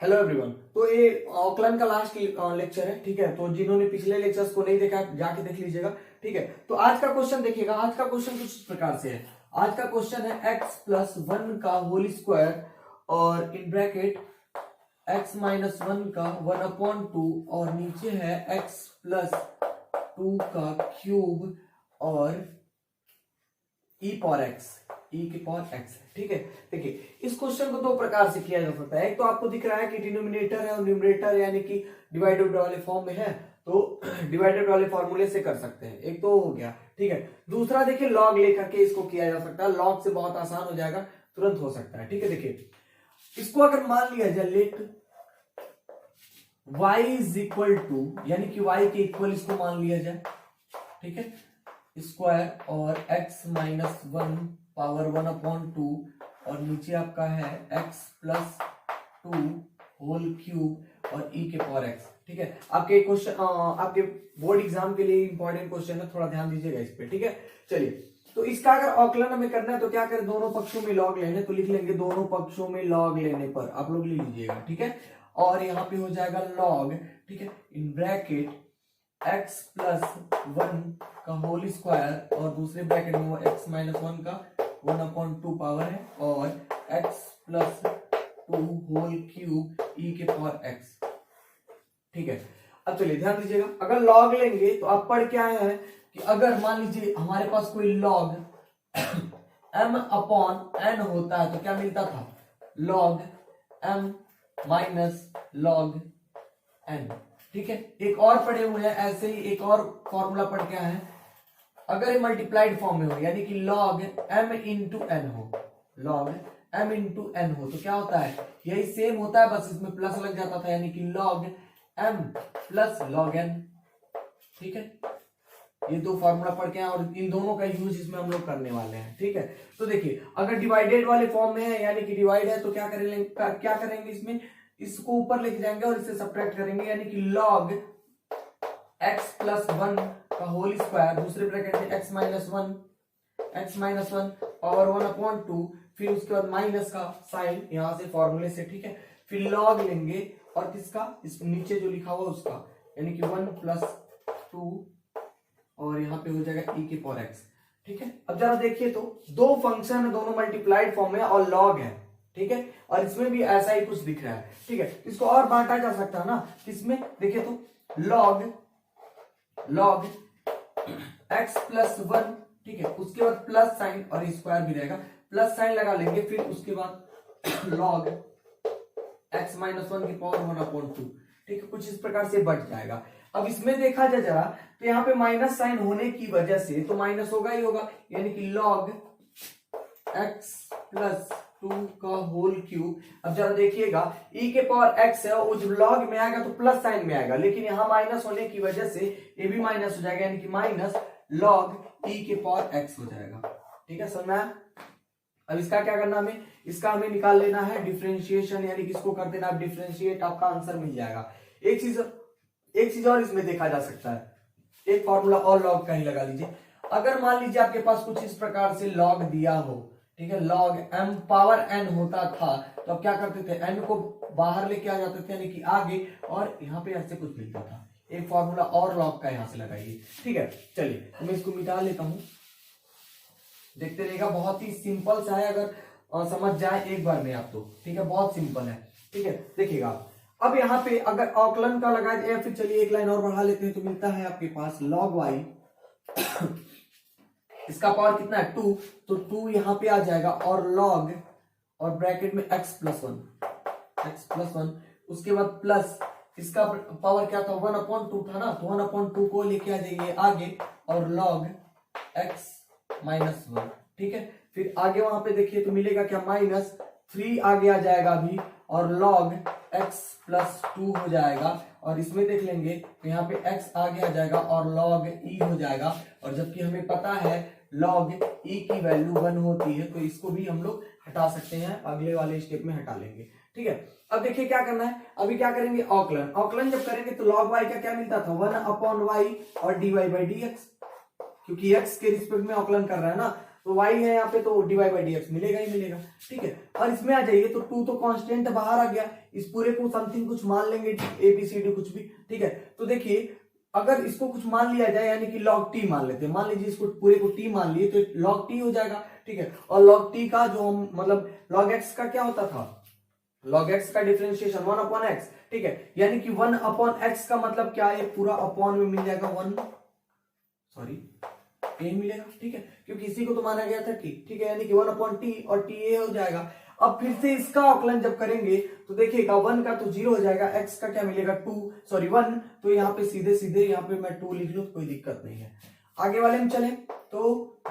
Hello everyone. तो ये ऑकलन का लास्ट लेक्चर है, ठीक है। तो जिन्होंने पिछले लेक्चर्स को नहीं देखा जाके देख लीजिएगा, ठीक है। तो आज का क्वेश्चन देखिएगा। आज का क्वेश्चन कुछ इस प्रकार से है। आज का क्वेश्चन है x प्लस वन का होल स्क्वायर और in bracket x minus one का 1/2 और नीचे है x प्लस टू का क्यूब और e की पावर x, ठीक है। देखिए इस क्वेश्चन को दो प्रकार से किया जा सकता है। एक तो आपको दिख रहा है कि डिनोमिनेटर है और न्यूमरेटर यानी कि डिवाइडेड वाले फॉर्म में है, तो डिवाइडेड वाले फॉर्मूले से कर सकते हैं। एक तो हो गया, ठीक है। दूसरा देखिए लॉग लेकर के इसको किया जा सकता है। लॉग से बहुत आसान हो जाएगा, तुरंत हो सकता है, ठीक है। देखिए इसको अगर मान लिया जाए let y is equal to, यानी कि y के इक्वल इसको मान लिया जाए, ठीक है, स्क्वायर और x माइनस वन पावर 1/2 और नीचे आपका है x plus two whole cube और e के पावर x, ठीक है। आपके क्वेश्चन आपके बोर्ड एग्जाम के लिए इंपॉर्टेंट क्वेश्चन है, थोड़ा ध्यान दीजिएगा इस पे, ठीक है। चलिए तो इसका अगर ऑकलन हमें करना है तो क्या करें, दोनों पक्षों में लॉग लेने, तो लिख लेंगे दोनों पक्षों में लॉग लेने पर आप लोग ले लीजिएगा, ठीक है। और यहाँ पे हो जाएगा लॉग, ठीक है, in bracket x plus one का होल स्क्वायर और दूसरे ब्रैकेट में वो x माइनस वन का 1/2 पावर है और x plus two whole cube e के पावर x, ठीक है। अब चलिए ध्यान दीजिएगा, अगर लॉग लेंगे तो आप पढ़ क्या है कि अगर मान लीजिए हमारे पास कोई लॉग m अपॉन n होता है तो क्या मिलता था, log m minus log n, ठीक है। एक और पढ़े हुए हैं ऐसे ही, एक और फॉर्मूला पढ़ के आए हैं। अगर ये मल्टीप्लाइड फॉर्म में हो यानी कि log m इंटू एन हो, log m इंटू एन हो तो क्या होता है, यही सेम होता है, बस इसमें प्लस लग जाता था, यानी कि log m plus log n, ठीक है। ये दो फॉर्मूला पढ़ के आए और इन दोनों का यूज इसमें हम लोग करने वाले हैं, ठीक है। तो देखिए अगर डिवाइडेड वाले फॉर्म में है यानी कि डिवाइड है तो क्या करेंगे इसमें, इसको ऊपर लेके जाएंगे और इससे सब्ट्रैक्ट करेंगे, यानी कि log x प्लस वन का होल स्क्वायर, दूसरे ब्रैकेट में x माइनस वन पावर 1/2, फिर उसके बाद माइनस का साइन यहां से फॉर्मूले से, ठीक है। फिर लॉग लेंगे और किसका, इस नीचे जो लिखा हुआ उसका, यानी कि 1 प्लस टू और यहाँ पे हो जाएगा e की पावर x, ठीक है। अब जरा देखिए तो दो फंक्शन है, दोनों मल्टीप्लाइड फॉर्म में और लॉग है, ठीक है। और इसमें भी ऐसा ही कुछ दिख रहा है, ठीक है। इसको और बांटा जा सकता है ना, इसमें देखिए तो लॉग x प्लस वन, ठीक है, उसके बाद प्लस साइन और स्क्वायर भी रहेगा, प्लस साइन लगा लेंगे, फिर उसके बाद लॉग x माइनस वन की पावर 1/2, ठीक है। कुछ इस प्रकार से बढ़ जाएगा। अब इसमें देखा जाए जरा तो यहाँ पे माइनस साइन होने की वजह से तो माइनस होगा ही होगा, यानी कि log x प्लस टू का होल क्यूब। अब जरा देखिएगा e के पावर x है और जब log में आएगा तो प्लस साइन में आएगा, लेकिन यहाँ माइनस होने की वजह से ये भी माइनस हो जाएगा, यानी कि माइनस log e के पावर x हो जाएगा, ठीक है। समझ में आया? अब इसका क्या करना, इसका हमें निकाल लेना है डिफरेंशिएशन, यानी कि इसको कर देना डिफरेंशिएट, आपका आंसर मिल जाएगा। एक चीज और इसमें देखा जा सकता है, एक फॉर्मूला और लॉग का ही लगा लीजिए। अगर मान लीजिए आपके पास कुछ इस प्रकार से लॉग दिया हो, ठीक है, लॉग m पावर n होता था तो अब क्या करते थे, n को बाहर लेके आ जाते थे, यानी कि आगे, और यहाँ पे ऐसे कुछ मिलता था। एक फॉर्मूला और लॉग का यहाँ से लगाइए, ठीक है। चलिए तो मैं इसको मिटा लेता हूं, देखते रहिएगा, बहुत ही सिंपल सा है, अगर समझ जाए एक बार में आप तो, ठीक है, बहुत सिंपल है, ठीक है। देखिएगा अब यहाँ पे अगर औकलन का लगाए या फिर चलिए एक लाइन और बढ़ा लेते हैं तो मिलता है आपके पास log y इसका पावर कितना है 2, तो 2 यहाँ पे आ जाएगा और log और ब्रैकेट में x प्लस वन, उसके बाद प्लस इसका पावर क्या था 1/2 था ना, तो 1/2 को लेके आ जाइए आगे और log x माइनस वन, ठीक है। फिर आगे वहां पे देखिए तो मिलेगा क्या, माइनस 3 आगे आ जाएगा अभी और log x प्लस टू हो जाएगा, और इसमें देख लेंगे तो यहाँ पे x आगे आ जाएगा और log e हो जाएगा, और जबकि हमें पता है log e की वैल्यू 1 होती है तो इसको भी हम लोग हटा सकते हैं, अगले वाले स्टेप में हटा लेंगे, ठीक है। अब देखिए क्या करना है, अभी क्या करेंगे, औकलन जब करेंगे तो log y का क्या मिलता था 1/y और dy by dx, क्योंकि x के रिस्पेक्ट में औकलन कर रहा है ना, तो y है यहाँ पे तो dy बाई dx मिलेगा ही मिलेगा, ठीक है। और इसमें आ जाइए तो 2 तो कांस्टेंट बाहर आ गया, इस पूरे को समथिंग कुछ मान लेंगे, ABCD कुछ भी, ठीक है। तो देखिए अगर इसको कुछ मान लिया जाए यानी कि log t मान लेते हैं, मान लीजिए इसको पूरे को t मान लिए तो log t हो जाएगा, ठीक है। और log t का जो हम मतलब log x का क्या होता था, log x का डिफरेंशिएशन 1 अपॉन x, ठीक है। यानी कि 1 अपॉन x का मतलब क्या है, पूरा अपॉन में मिल जाएगा 1 सॉरी a मिलेगा, ठीक है, क्योंकि इसी को तो माना गया था t, ठीक है। यानी कि 1 अपॉन t और t a हो जाएगा। अब फिर से इसका अवकलन जब करेंगे तो देखिएगा 1 का तो 0 हो जाएगा, x का क्या मिलेगा 1, तो यहाँ पे सीधे सीधे यहाँ पे मैं 2 लिख लूं, कोई दिक्कत नहीं है। आगे वाले में चले तो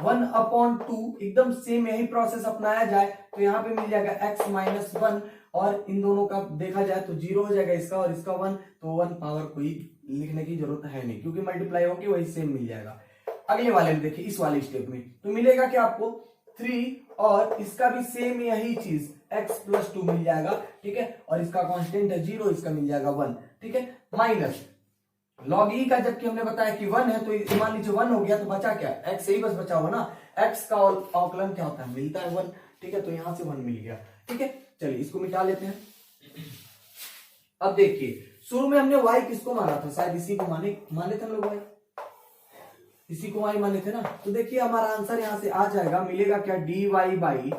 1 अपॉन 2 एकदम सेम यही प्रोसेस अपनाया जाए तो यहाँ पे मिल जाएगा x माइनस 1, और इन दोनों का देखा जाए तो 0 हो जाएगा इसका और इसका 1, तो 1 पावर कोई लिखने की जरूरत है नहीं क्योंकि मल्टीप्लाई होगी वही सेम मिल जाएगा। अगले वाले में देखिए इस वाले स्टेप में तो मिलेगा क्या आपको 3 और इसका भी सेम यही चीज x प्लस 2 मिल जाएगा, ठीक है। और इसका कांस्टेंट है 0, इसका मिल जाएगा 1, ठीक है। माइनस log e का जबकि हमने बताया कि 1 है तो मान लीजिए 1 हो गया तो बचा क्या, x से ही बस बचा हुआ ना, x का अवकलन क्या होता है, मिलता है 1, ठीक है। तो यहां से 1 मिल गया, ठीक है। चलिए इसको मिटा लेते हैं। अब देखिए शुरू में हमने y किसको माना था, शायद इसी को माने थे हम लोग, y इसी को y माने थे ना। तो देखिए हमारा आंसर यहां से आ जाएगा, मिलेगा क्या dy बाई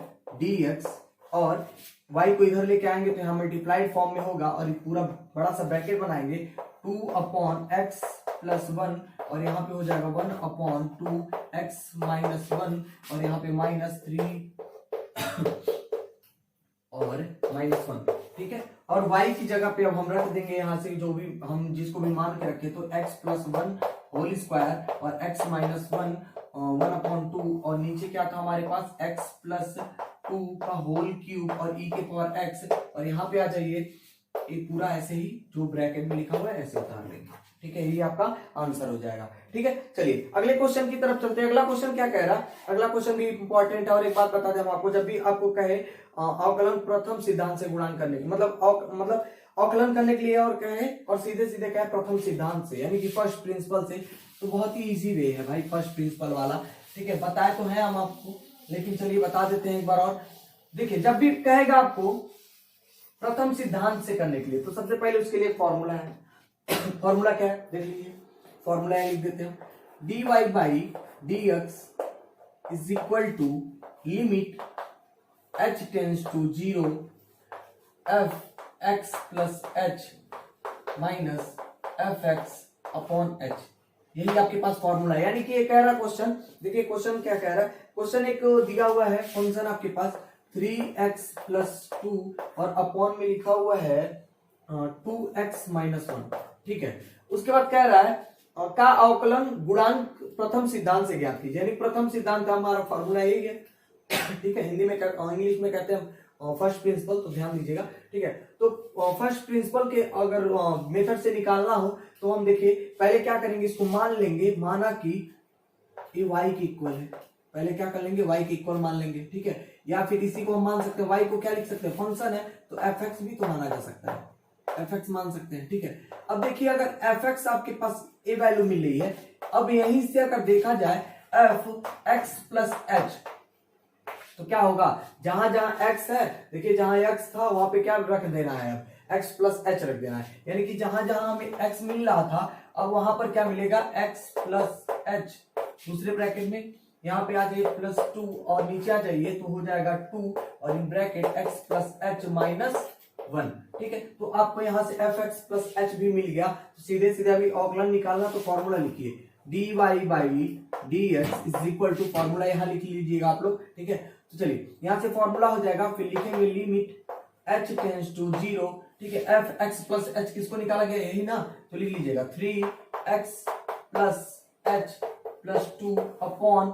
dx, और y को इधर लेके आएंगे तो यहाँ मल्टीप्लाइड फॉर्म में होगा और पूरा बड़ा सा ब्रैकेट बनाएंगे 2 अपॉन x प्लस 1, और यहाँ पे हो जाएगा 1 अपॉन 2x माइनस 1, और यहाँ पे माइनस 3 और माइनस 1, ठीक है। और y की जगह पे अब हम रख देंगे यहाँ से जो भी हम जिसको भी मान के रखे, तो x प्लस 1 होल स्क्वायर और x माइनस 1 1 अपॉन 2, और नीचे क्या था हमारे पास x प्लस 2 का होल क्यूब और e के पावर x, और यहाँ पे आ जाइए ये पूरा ऐसे ही जो ब्रैकेट में लिखा हुआ है ऐसे उतार लेंगे, ठीक है। ये आपका आंसर हो जाएगा, ठीक है। चलिए अगले क्वेश्चन की तरफ चलते हैं। अगला क्वेश्चन क्या कह रहा है, अगला क्वेश्चन भी इंपॉर्टेंट है। और एक बात बता दें हम आपको, जब भी आपको कहे अवकलन प्रथम सिद्धांत से गुणन करने की मतलब अवकलन करने के लिए और कहे और सीधे सीधे कहे प्रथम सिद्धांत से यानी कि फर्स्ट प्रिंसिपल से, तो बहुत ही इजी वे है भाई फर्स्ट प्रिंसिपल वाला, ठीक है। बताए तो है हम आपको, लेकिन चलिए बता देते हैं एक बार और। देखिए जब भी कहेगा आपको प्रथम सिद्धांत से करने के लिए तो सबसे पहले उसके लिए फॉर्मूला है। फॉर्मूला क्या है देख लीजिए, फॉर्मूला लिख देते हैं, dy by dx is equal to limit h tends to 0 f x plus h minus f x upon h, यही आपके पास फॉर्मूला है। यानी कि ये कह रहा क्वेश्चन, देखिए क्वेश्चन क्या कह रहा है, क्वेश्चन एक दिया हुआ है फंक्शन आपके पास 3x प्लस 2 और अपॉन में लिखा हुआ है 2x माइनस 1, ठीक है। उसके बाद कह रहा है का अवकलन गुणांक प्रथम सिद्धांत से ज्ञात कीजिए, यानी प्रथम सिद्धांत का हमारा फॉर्मूला यही है, ठीक है। हिंदी में इंग्लिश में कहते हैं फर्स्ट प्रिंसिपल, तो ध्यान दीजिएगा, ठीक है। तो फर्स्ट प्रिंसिपल के अगर मेथड से निकालना हो तो हम देखिए पहले क्या करेंगे, इसको मान लेंगे, माना कि ये y के इक्वल है, पहले क्या कर लेंगे y के इक्वल मान लेंगे, ठीक है। या फिर इसी को हम मान सकते हैं, y को क्या लिख सकते हैं, फंक्शन है तो fx भी तो माना जा सकता है, fx मान सकते हैं, ठीक है। अब देखिए अगर fx आपके पास a वैल्यू मिल रही है, अब यहीं से अगर देखा जाए f(x प्लस h) तो क्या होगा, जहां जहां x है, देखिए जहां x था वहां पे क्या रख देना है, अब x प्लस h रख देना है। यानी कि जहां जहां हमें x मिल रहा था अब वहां पर क्या मिलेगा, x प्लस h, दूसरे ब्रैकेट में यहाँ पे आ जाइए प्लस 2 और नीचे आ जाइए तो हो जाएगा 2 और in bracket x plus h minus 1, ठीक है। तो आपको यहाँ से fx प्लस h भी मिल गया, तो सीधे सीधे अभी अवकलन निकालना तो फॉर्मूला लिखिए, dy by dx is equal to, formula यहाँ लिख लीजिएगा आप लोग, ठीक है। तो चलिए यहाँ से फॉर्मूला हो जाएगा, फिर लिखेंगे लिमिट h टेंस टू 0, ठीक है। fx प्लस h किसको निकाला गया, यही ना, तो लिख लीजिएगा 3x plus h plus 2 upon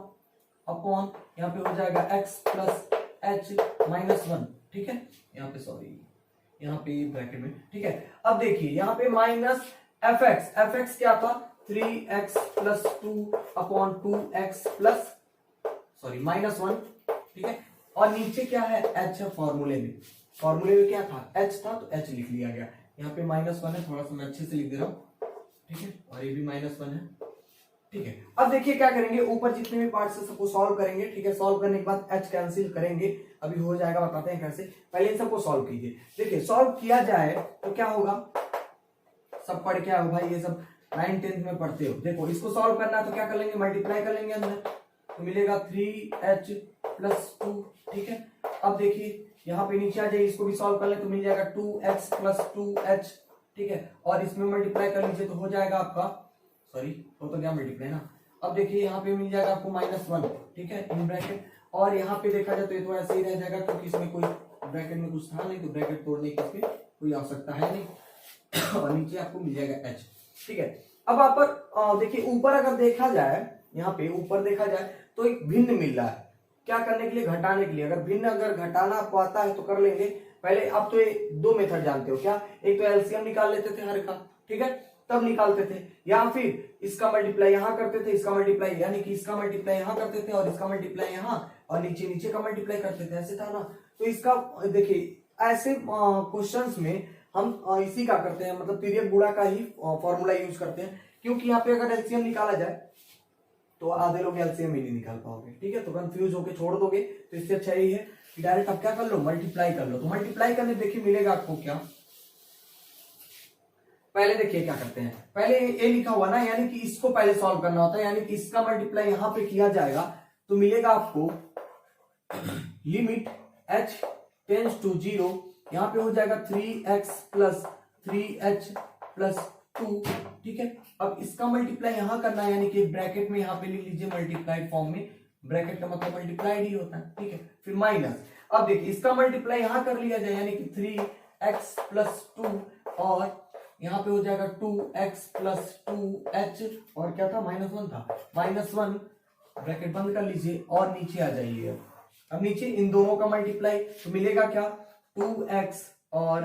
यहाँ पे हो जाएगा x प्लस h माइनस 1, ठीक है। यहाँ पे सॉरी यहाँ पे ब्रैकेट में, ठीक है। अब देखिए यहाँ पे माइनस fx क्या था, 3x plus 2 upon 2x plus minus 1, ठीक है। और नीचे क्या है, h है, फॉर्मूले में क्या था, h था तो h लिख लिया गया। यहाँ पे माइनस 1 है, थोड़ा सा मैं अच्छे से लिख दे रहा हूँ, ठीक है। और ये भी माइनस 1 है, ठीक है, अब देखिए क्या करेंगे, ऊपर जितने भी पार्ट्स है सबको सॉल्व करेंगे। ठीक है, सॉल्व करने के बाद h कैंसिल करेंगे, अभी हो जाएगा, बताते हैं कैसे। पहले इन सबको सॉल्व कीजिए। देखिए सॉल्व किया जाए तो क्या होगा, सब पढ़ के आओ भाई, ये सब 9th 10th में पढ़ते हो। देखो इसको सॉल्व करना है तो क्या कर लेंगे, मल्टीप्लाई कर लेंगे अंदर, तो मिलेगा 3h + 2। ठीक है, अब देखिए यहाँ पे नीचे आ जाइए, इसको भी सॉल्व कर ले तो मिल जाएगा 2x + 2h। ठीक है, और इसमें मल्टीप्लाई कर लीजिए तो हो जाएगा आपका, सॉरी हो तो क्या मल्टीप्लाई ना। अब देखिए यहाँ पे मिल जाएगा आपको -1। ठीक है, इन ब्रैकेट, और यहाँ पे देखा जाए तो ये तो ऐसे ही रह जाएगा क्योंकि इसमें कोई ब्रैकेट में कुछ था नहीं, तो ब्रैकेट तोड़ने की इसमें कोई आवश्यकता है नहीं। और नीचे आपको मिल जाएगा h। ठीक है, अब आप पर देखिए ऊपर अगर देखा जाए, यहाँ पे ऊपर देखा जाए तो एक भिन्न मिल रहा है, क्या करने के लिए, घटाने के लिए। अगर भिन्न अगर घटाना आपको आता है तो कर लेंगे। पहले आप तो ये दो मेथड जानते हो क्या, एक तो एलसीएम निकाल लेते थे हर का, ठीक है, तब निकालते थे, या फिर इसका मल्टीप्लाई यहाँ करते थे, इसका मल्टीप्लाई यानी कि इसका मल्टीप्लाई यहाँ करते थे और इसका मल्टीप्लाई यहाँ, और नीचे नीचे का मल्टीप्लाई करते थे, ऐसे था ना। तो इसका देखिए ऐसे क्वेश्चंस में हम इसी का करते हैं, मतलब तिर्यक गुणा का ही फॉर्मूला यूज करते हैं, क्योंकि यहाँ पे अगर एलसीएम निकाला जाए तो आधे लोग एलसीएम ही नहीं निकाल पाओगे। ठीक है, तो कंफ्यूज होके छोड़ दोगे, तो इससे अच्छा यही है कि डायरेक्ट आप क्या कर लो, मल्टीप्लाई कर लो। तो मल्टीप्लाई करने देखिए मिलेगा आपको क्या, पहले देखिए क्या करते हैं, पहले ए लिखा हुआ ना, यानी कि इसको पहले सॉल्व करना होता है, यानी कि इसका मल्टीप्लाई यहां पे किया जाएगा तो मिलेगा आपको लिमिट h टेंड्स टू 0, यहां पे हो जाएगा 3x + 3h + 2। ठीक है, अब इसका मल्टीप्लाई यहां करना है, यानी कि ब्रैकेट में यहां पे लिख लीजिए मल्टीप्लाइड फॉर्म में, ब्रैकेट का मतलब मल्टीप्लाइड ही होता है। ठीक है, फिर माइनस, अब देखिए इसका मल्टीप्लाई यहां कर लिया जाए, यानी कि 3x + 2, और यहाँ पे हो जाएगा 2x + 2h, और क्या था, -1 था, -1, ब्रैकेट बंद कर लीजिए और नीचे आ जाइए। अब नीचे इन दोनों का मल्टीप्लाई तो मिलेगा क्या, 2x और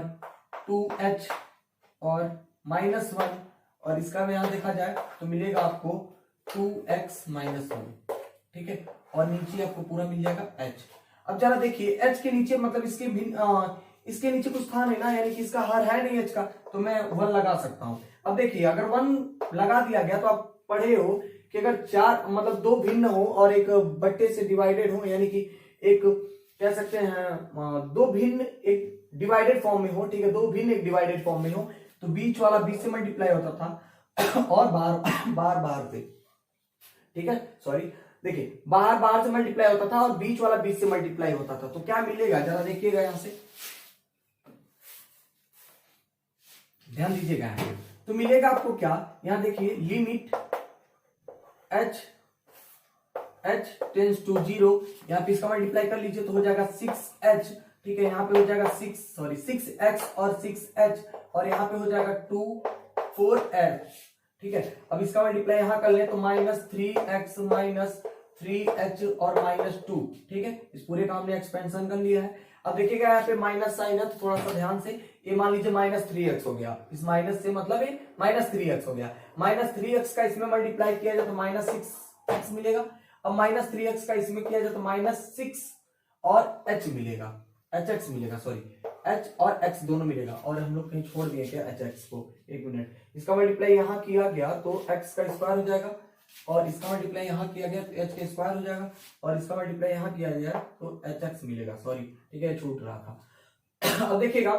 2h और -1, और इसका में यहां देखा जाए तो मिलेगा आपको 2x - 1। ठीक है, और नीचे आपको पूरा मिल जाएगा h। अब जरा देखिए h के नीचे, मतलब इसके भिन्न इसके नीचे कुछ था नहीं ना, यानी कि इसका हर है नहीं h का, तो मैं 1 लगा सकता हूं। अब देखिए अगर 1 लगा दिया गया तो आप पढ़े हो कि अगर चार मतलब दो भिन्न हो और एक बट्टे से डिवाइडेड हो, यानी कि एक कह सकते हैं दो भिन्न एक डिवाइडेड फॉर्म में हो। ठीक है, दो भिन्न एक डिवाइडेड फॉर्म में हो, तो बीच वाला 20 से मल्टीप्लाई होता था और बाहर से, ठीक है, सॉरी, देखिए बाहर से मल्टीप्लाई होता था और बीच वाला 20 से मल्टीप्लाई होता था। तो क्या मिलेगा जरा देखिएगा, यहां से ध्यान दीजिएगा, तो मिलेगा आपको क्या, यहां देखिए लिमिट h टेंड्स टू 0, यहाँ पे इसका मल्टीप्लाई कर लीजिए तो हो जाएगा 6h। ठीक है, यहाँ पे हो जाएगा 6x और 6h, और यहाँ पे हो जाएगा 4h। ठीक है, अब इसका मल्टीप्लाई यहाँ कर ले तो -3x - 3h और -2। ठीक है, इस पूरे काम ने एक्सपेंशन कर लिया है। अब देखिएगा यहाँ पे माइनस साइन है, तो थोड़ा सा ध्यान से, ये मान लीजिए -3x हो गया, इस माइनस से मतलब ये -3x हो गया, -3x का इसमें मल्टीप्लाई किया जाए तो -6x मिलेगा। अब -3x का इसमें किया जाए तो -6 और h मिलेगा, hx मिलेगा, सॉरी h और x दोनों मिलेगा, और हम लोग कहीं छोड़ दिए क्या hx को, एक मिनट, इसका मल्टीप्लाई यहाँ किया गया तो x का स्क्वायर हो जाएगा, और इसका मल्टीप्लाई यहाँ किया गया तो h का स्क्वायर हो जाएगा, और इसका मल्टीप्लाई यहाँ किया जाए तो hx मिलेगा, सॉरी, ठीक है, छूट रहा था। अब देखिएगा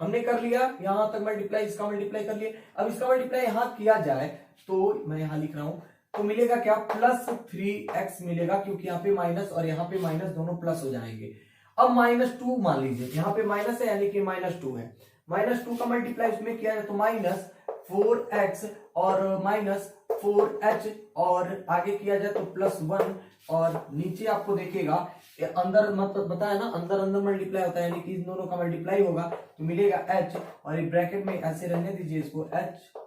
हमने कर लिया यहां तक मल्टीप्लाई, इसका मल्टीप्लाई कर लिया। अब इसका मल्टीप्लाई यहां किया जाए तो मैं यहां लिख रहा हूं, तो मिलेगा क्या, +3x मिलेगा, क्योंकि यहाँ पे माइनस और यहाँ पे माइनस दोनों प्लस हो जाएंगे। अब -2 मान लीजिए, यहाँ पे माइनस है यानी कि -2 है, -2 का मल्टीप्लाई इसमें किया जाए तो -4x और -4h, और आगे किया जाए तो +1, और नीचे आपको देखिएगा अंदर मतलब बताया ना, अंदर मल्टीप्लाई होता है, यानी कि इन दोनों का मल्टीप्लाई होगा तो मिलेगा h, और ये ब्रैकेट में ऐसे रहने दीजिए इसको, h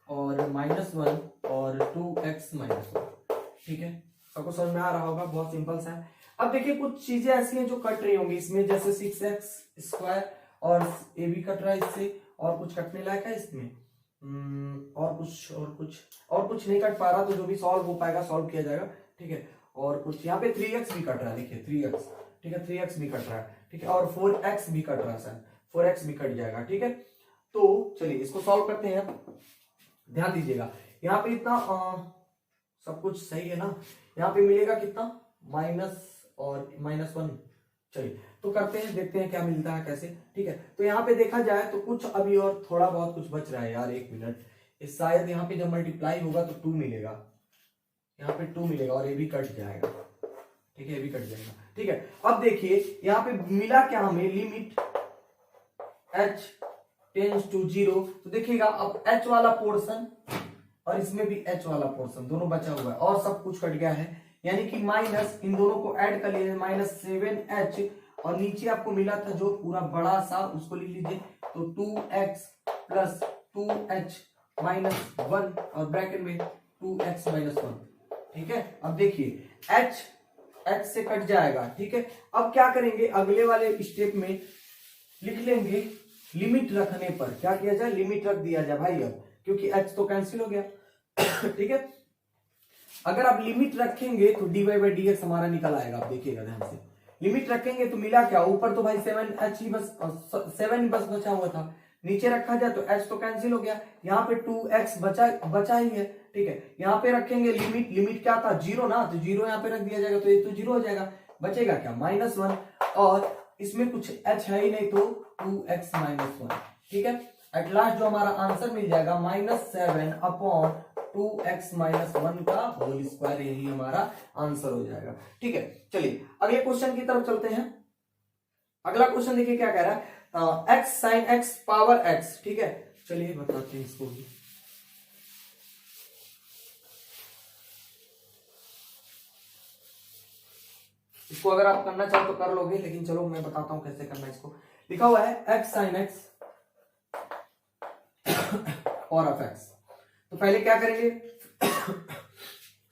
और -1 और 2x - 1। ठीक है, सबको समझ में आ रहा होगा, बहुत सिंपल सा है। अब देखिए कुछ चीजें ऐसी हैं जो कट रही होंगी इसमें, जैसे 6x² और ये भी कट रहा है इससे, और कुछ कटने लायक है इसमें, और कुछ नहीं कट पा रहा, तो जो भी सॉल्व हो पाएगा सॉल्व किया जाएगा। ठीक है, और कुछ यहाँ पे 3x भी कट रहा है, देखिए 3x, ठीक है, 3x भी कट रहा है, ठीक है, और 4x भी कट रहा है सर, 4x भी कट जाएगा। ठीक है, तो चलिए इसको सॉल्व करते हैं। ध्यान दीजिएगा, यहाँ पे इतना सब कुछ सही है ना, यहाँ पे मिलेगा कितना माइनस और -1। चलिए तो करते हैं, देखते हैं क्या मिलता है कैसे। ठीक है, तो यहाँ पे देखा जाए तो कुछ अभी और थोड़ा बहुत कुछ बच रहा है यार, 1 मिनट। इस शायद यहाँ पे जब मल्टीप्लाई होगा तो 2 मिलेगा, यहाँ पे 2 मिलेगा और ये भी कट जाएगा। ठीक है, ये भी कट जाएगा। ठीक है, अब देखिए यहाँ पे मिला क्या हमें, लिमिट h टेंड्स टू 0। तो देखिएगा अब h वाला पोर्शन और इसमें भी h वाला पोर्शन दोनों बचा हुआ है और सब कुछ कट गया है, यानी कि माइनस इन दोनों को ऐड कर लीजिए, -7h और नीचे आपको मिला था जो पूरा बड़ा सा उसको लिख लीजिए, तो 2x प्लस 2h माइनस 1 और ब्रैकेट में 2x माइनस 1। ठीक है, अब देखिए h से कट जाएगा। ठीक है, अब क्या करेंगे, अगले वाले स्टेप में लिख लेंगे लिमिट रखने पर क्या किया जाए, लिमिट रख दिया जाए भाई, अब क्योंकि h तो कैंसिल हो गया। ठीक है, अगर आप लिमिट रखेंगे तो dy बाई डी एक्स हमारा निकल आएगा। आप देखिएगा ध्यान से, लिमिट रखेंगे तो मिला क्या, ऊपर तो भाई 7h ही बस 7 ही बस बचा हुआ था, नीचे रखा जाए तो h तो कैंसिल हो गया, यहाँ पे 2x बचा ही है। ठीक है, यहाँ पे रखेंगे लिमिट, लिमिट क्या था 0 ना, तो 0 यहाँ पे रख दिया जाएगा तो ये तो 0 हो जाएगा, बचेगा क्या -1 और इसमें कुछ h है ही नहीं तो 2x माइनस 1। ठीक है, एट लास्ट जो हमारा आंसर मिल जाएगा -7 अपॉन 2x माइनस 1 का होल स्क्वायर, यही हमारा आंसर हो जाएगा। ठीक है, चलिए अगले क्वेश्चन की तरफ चलते हैं। अगला क्वेश्चन देखिए क्या कह रहा है, x sine x power x। ठीक है, चलिए बताते हैं इसको भी। इसको अगर आप करना चाहो तो कर लोगे, लेकिन चलो मैं बताता हूं कैसे करना है इसको। लिखा हुआ है x साइन x और ऑफ x। तो पहले क्या करेंगे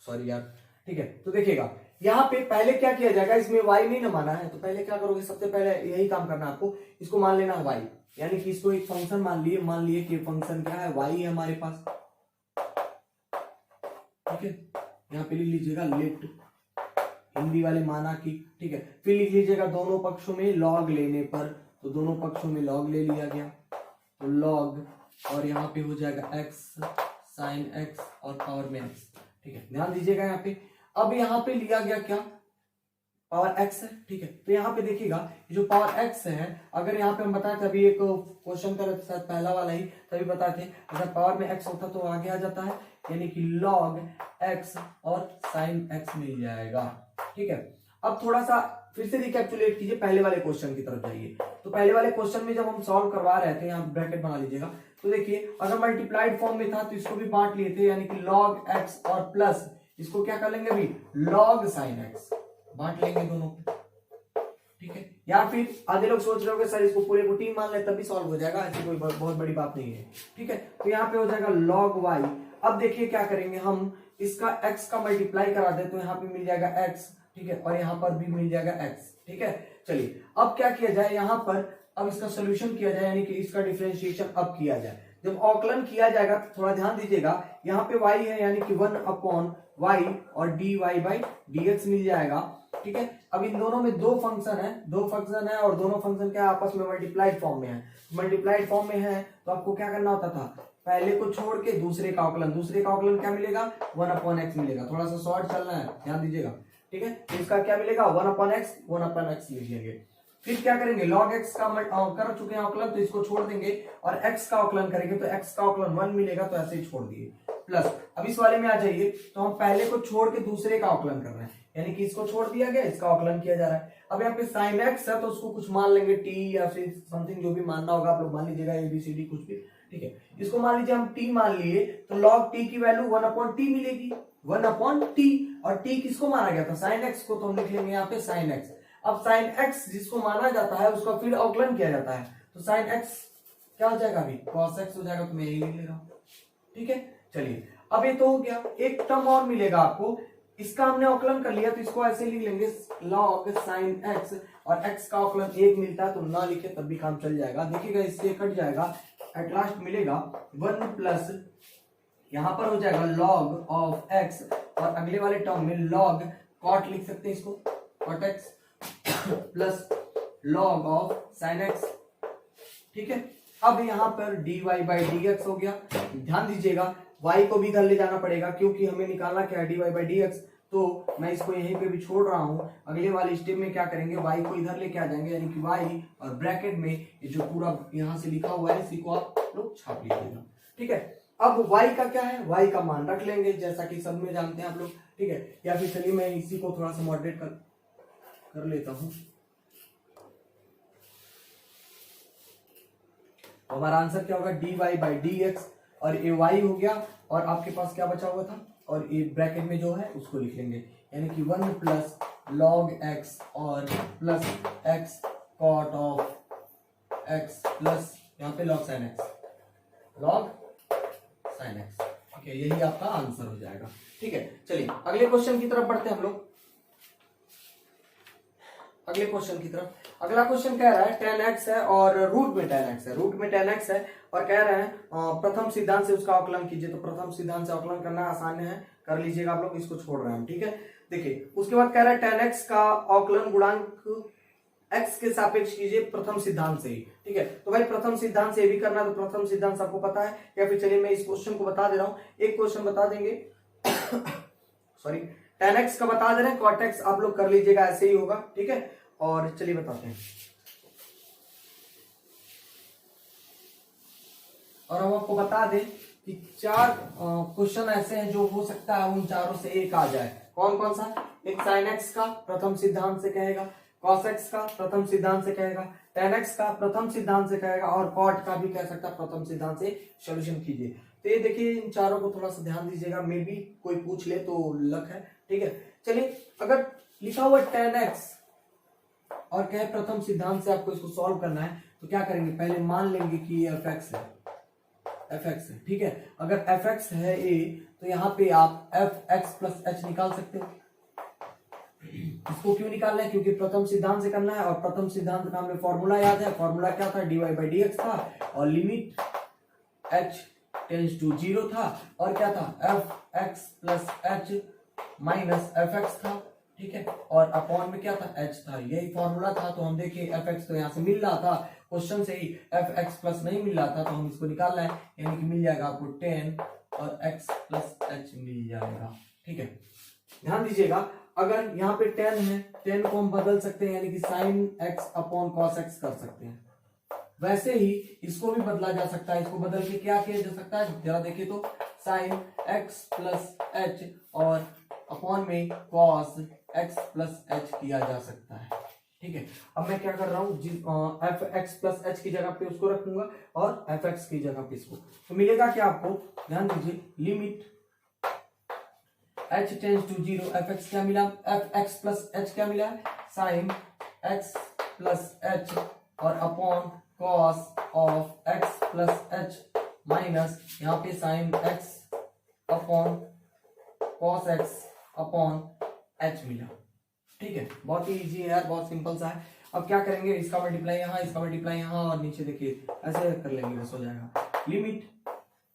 सॉरी यार। ठीक है, तो देखिएगा यहाँ पे पहले क्या किया जाएगा, इसमें y नहीं ना माना है, तो पहले क्या करोगे, सबसे पहले यही काम करना है आपको, इसको मान लेना है y, यानी कि इसको एक फंक्शन मान लिए कि फंक्शन क्या है, y है हमारे पास। ठीक है, यहाँ पे लिख लीजिएगा लेट, हिंदी वाले माना की। ठीक है, फिर लिख लीजिएगा दोनों पक्षों में लॉग लेने पर, तो दोनों पक्षों में लॉग ले लिया गया, तो लॉग और यहाँ पे हो जाएगा x साइन x और पावर में x। ठीक है, ध्यान दीजिएगा यहाँ पे, अब यहाँ पे लिया गया क्या, पावर x है। ठीक है, तो यहाँ पे देखिएगा जो पावर x है, अगर यहाँ पे हम बताए थे, अभी एक क्वेश्चन कर रहे थे शायद पहला वाला ही, तभी बताए थे, अगर पावर में x होता तो आगे आ जाता है, यानी कि log x और साइन x मिल जाएगा। ठीक है, अब थोड़ा सा फिर से रिकैप्चुलेट कीजिए, पहले वाले क्वेश्चन की तरफ जाइए। तो पहले वाले क्वेश्चन में जब हम सॉल्व करवा रहे थे, यहाँ ब्रैकेट बना लीजिएगा, तो देखिए अगर मल्टीप्लाइड फॉर्म में था तो इसको भी बांट लिए थे, यानी कि log x और प्लस इसको क्या कर लेंगे अभी log sin x, बांट लेंगे दोनों को। ठीक है, या फिर आधे लोग सोच रहे होंगे सर इसको पूरे को टीम मान ले तभी सॉल्व हो जाएगा, ऐसी कोई बहुत बड़ी बात नहीं है। ठीक है, तो यहाँ पे हो जाएगा log y। अब देखिए क्या करेंगे, हम इसका x का मल्टीप्लाई करा दे तो यहाँ पे मिल जाएगा x। ठीक है, और यहाँ पर भी मिल जाएगा x। ठीक है, चलिए अब क्या किया जाए, यहाँ पर अब इसका सोल्यूशन किया जाए, यानी कि इसका डिफरेंशिएशन अब किया जाए। जब अवकलन किया जाएगा तो थोड़ा ध्यान दीजिएगा, यहाँ पे y है यानी कि 1 अपॉन y और dy बाई dx मिल जाएगा। ठीक है, अब इन दोनों में दो फंक्शन है और दोनों फंक्शन क्या आपस में मल्टीप्लाइड फॉर्म में है। मल्टीप्लाइड फॉर्म में है तो आपको क्या करना होता था, पहले को छोड़ के दूसरे का अवकलन क्या मिलेगा, 1 अपॉन x मिलेगा। थोड़ा सा शॉर्ट चलना है, ध्यान दीजिएगा। ठीक है, तो इसका क्या मिलेगा 1 अपॉन x लिख लेंगे। फिर क्या करेंगे, log x का कर चुके हैं अवकलन, तो इसको छोड़ देंगे और x का अवकलन करेंगे तो x का अवकलन 1 मिलेगा, तो ऐसे ही छोड़ दिए। प्लस अब इस वाले में आ जाइए, तो हम पहले को छोड़ के दूसरे का अवकलन कर रहे हैं, यानी कि इसको छोड़ दिया गया, इसका अवकलन किया जा रहा है। अब यहाँ पे sin x है तो उसको कुछ मान लेंगे t या फिर समथिंग जो भी मानना होगा आप लोग मान लीजिएगा, ABCD कुछ भी। ठीक है, इसको मान लीजिए हम t मान लिए, तो log t की वैल्यू 1 अपॉन t मिलेगी, 1 अपॉन t, और t किसको माना गया था, sin x को, तो हम लिख लेंगे यहाँ पे sin x। अब sin x जिसको माना जाता है उसका फिर अवकलन किया जाता है, तो sin x क्या हो जाएगा अभी cos x हो जाएगा, तो मैं यही लिख ले रहा हूं। ठीक है, चलिए अब ये तो हो गया, एक टर्म और मिलेगा आपको, इसका हमने अवकलन कर लिया तो इसको ऐसे लिख लेंगे log sin x, और x का अवकलन 1 मिलता है तो ना लिखे तब भी काम चल जाएगा। देखिएगा इससे कट जाएगा, एट लास्ट मिलेगा 1 प्लस यहां पर हो जाएगा log ऑफ x, और अगले वाले टर्म में log cot लिख सकते हैं इसको, cot x plus log of sin x। ठीक है, अब यहां पर dy बाई dx हो गया। ध्यान दीजिएगा y को भी इधर ले जाना पड़ेगा, क्योंकि हमें निकालना क्या है, dy बाई डी एक्स। तो मैं इसको यहीं पे भी छोड़ रहा हूँ। अगले वाले स्टेप में क्या करेंगे, y को इधर लेके आ जाएंगे, यानी कि y और ब्रैकेट में ये जो पूरा यहाँ से लिखा हुआ है इसी को आप लोग छाप लीजिएगा। ठीक है, अब y का क्या है, y का मान रख लेंगे जैसा कि सब में जानते हैं आप लोग। ठीक है, या फिर चलिए मैं इसी को थोड़ा सा मॉडरेट कर लेता हूँ। हमारा आंसर क्या होगा, dy बाई डी एक्स, और ये y हो गया, और आपके पास क्या बचा हुआ था, और ये ब्रैकेट में जो है उसको लिख लेंगे, यानी कि 1 प्लस लॉग एक्स और plus x cot of x plus यहाँ पे log sine x, log sine x. ठीक है, यही आपका आंसर हो जाएगा। ठीक है, चलिए अगले क्वेश्चन की तरफ बढ़ते हैं हम लोग। अगले क्वेश्चन की तरफ, अगला क्वेश्चन कह रहा है tan x है और रूट में tan x है, रूट में tan x है, और कह रहे हैं प्रथम सिद्धांत से उसका अवकलन कीजिए। तो प्रथम सिद्धांत से अवकलन करना आसान है, कर लीजिएगा आप लोग, इसको छोड़ रहे हैं हम। ठीक है, देखिए उसके बाद कह रहा है tan x का अवकलन गुणांक x के सापेक्ष कीजिए प्रथम सिद्धांत से ही। ठीक है, तो भाई प्रथम सिद्धांत से भी करना, तो प्रथम सिद्धांत सबको पता है, या फिर चलिए मैं इस क्वेश्चन को बता दे रहा हूं, एक क्वेश्चन बता देंगे सॉरी, tan x का बता दे रहे हैं, cot x आप लोग कर लीजिएगा, ऐसे ही होगा। ठीक है, और चलिए बताते हैं, और हम आपको बता दें कि 4 क्वेश्चन ऐसे हैं जो हो सकता है उन चारों से एक आ जाए। कौन कौन सा, एक sin x का प्रथम सिद्धांत से कहेगा, cos x का प्रथम सिद्धांत से कहेगा, tan x का प्रथम सिद्धांत से कहेगा, और cot का भी कह सकता है प्रथम सिद्धांत से सॉल्यूशन कीजिए। तो ये देखिए इन चारों को थोड़ा सा ध्यान दीजिएगा, मे बी कोई पूछ ले तो लक है। ठीक है, चलिए अगर लिखा हुआ tan x और कहे प्रथम सिद्धांत से आपको इसको सॉल्व करना है, तो क्या करेंगे, पहले मान लेंगे कि ये fx है, fx है। ठीक है, अगर fx है a, तो यहाँ पे आप fx प्लस h निकाल सकते हो। इसको क्यों निकालना है, क्योंकि प्रथम सिद्धांत से करना है, और प्रथम सिद्धांत का हमें फॉर्मूला याद है, फॉर्मूला क्या था, dy बाई डी एक्स था, और लिमिट h टेंड्स टू 0 था, और क्या था, fx plus h minus fx था। ठीक है, और अपॉन में क्या था, h था, यही फॉर्मूला था। तो हम देखिए fx तो यहाँ से मिल रहा था, क्वेश्चन से ही fx प्लस नहीं मिल रहा था, तो हम इसको निकालना है, यानी कि मिल जाएगा आपको 10 और x प्लस h मिल जाएगा। ठीक है, ध्यान दीजिएगा, अगर यहाँ पे 10 है, 10 को हम बदल सकते हैं, यानी कि sine x upon cos x कर सकते हैं। वैसे ही इसको भी बदला जा सकता है, इसको बदल के क्या किया जा सकता है, जरा देखिए तो, साइन x प्लस h और अपॉन में कॉस x प्लस h किया जा सकता है। ठीक है, अब मैं क्या कर रहा हूँ, fx प्लस h की जगह पे उसको रखूंगा और fx की जगह पे इसको, तो मिलेगा क्या आपको, ध्यान दीजिए, limit h tends to 0, fx क्या मिला, fx प्लस h क्या मिला, साइन x प्लस h और upon cos of x plus h minus यहाँ पे sine x upon cos x upon h मिला। ठीक है, बहुत ही इजी है यार, बहुत सिंपल सा है। अब क्या करेंगे, इसका मल्टीप्लाई यहाँ, इसका मल्टीप्लाई यहाँ, और नीचे देखिए ऐसे कर लेंगे, बस हो जाएगा। लिमिट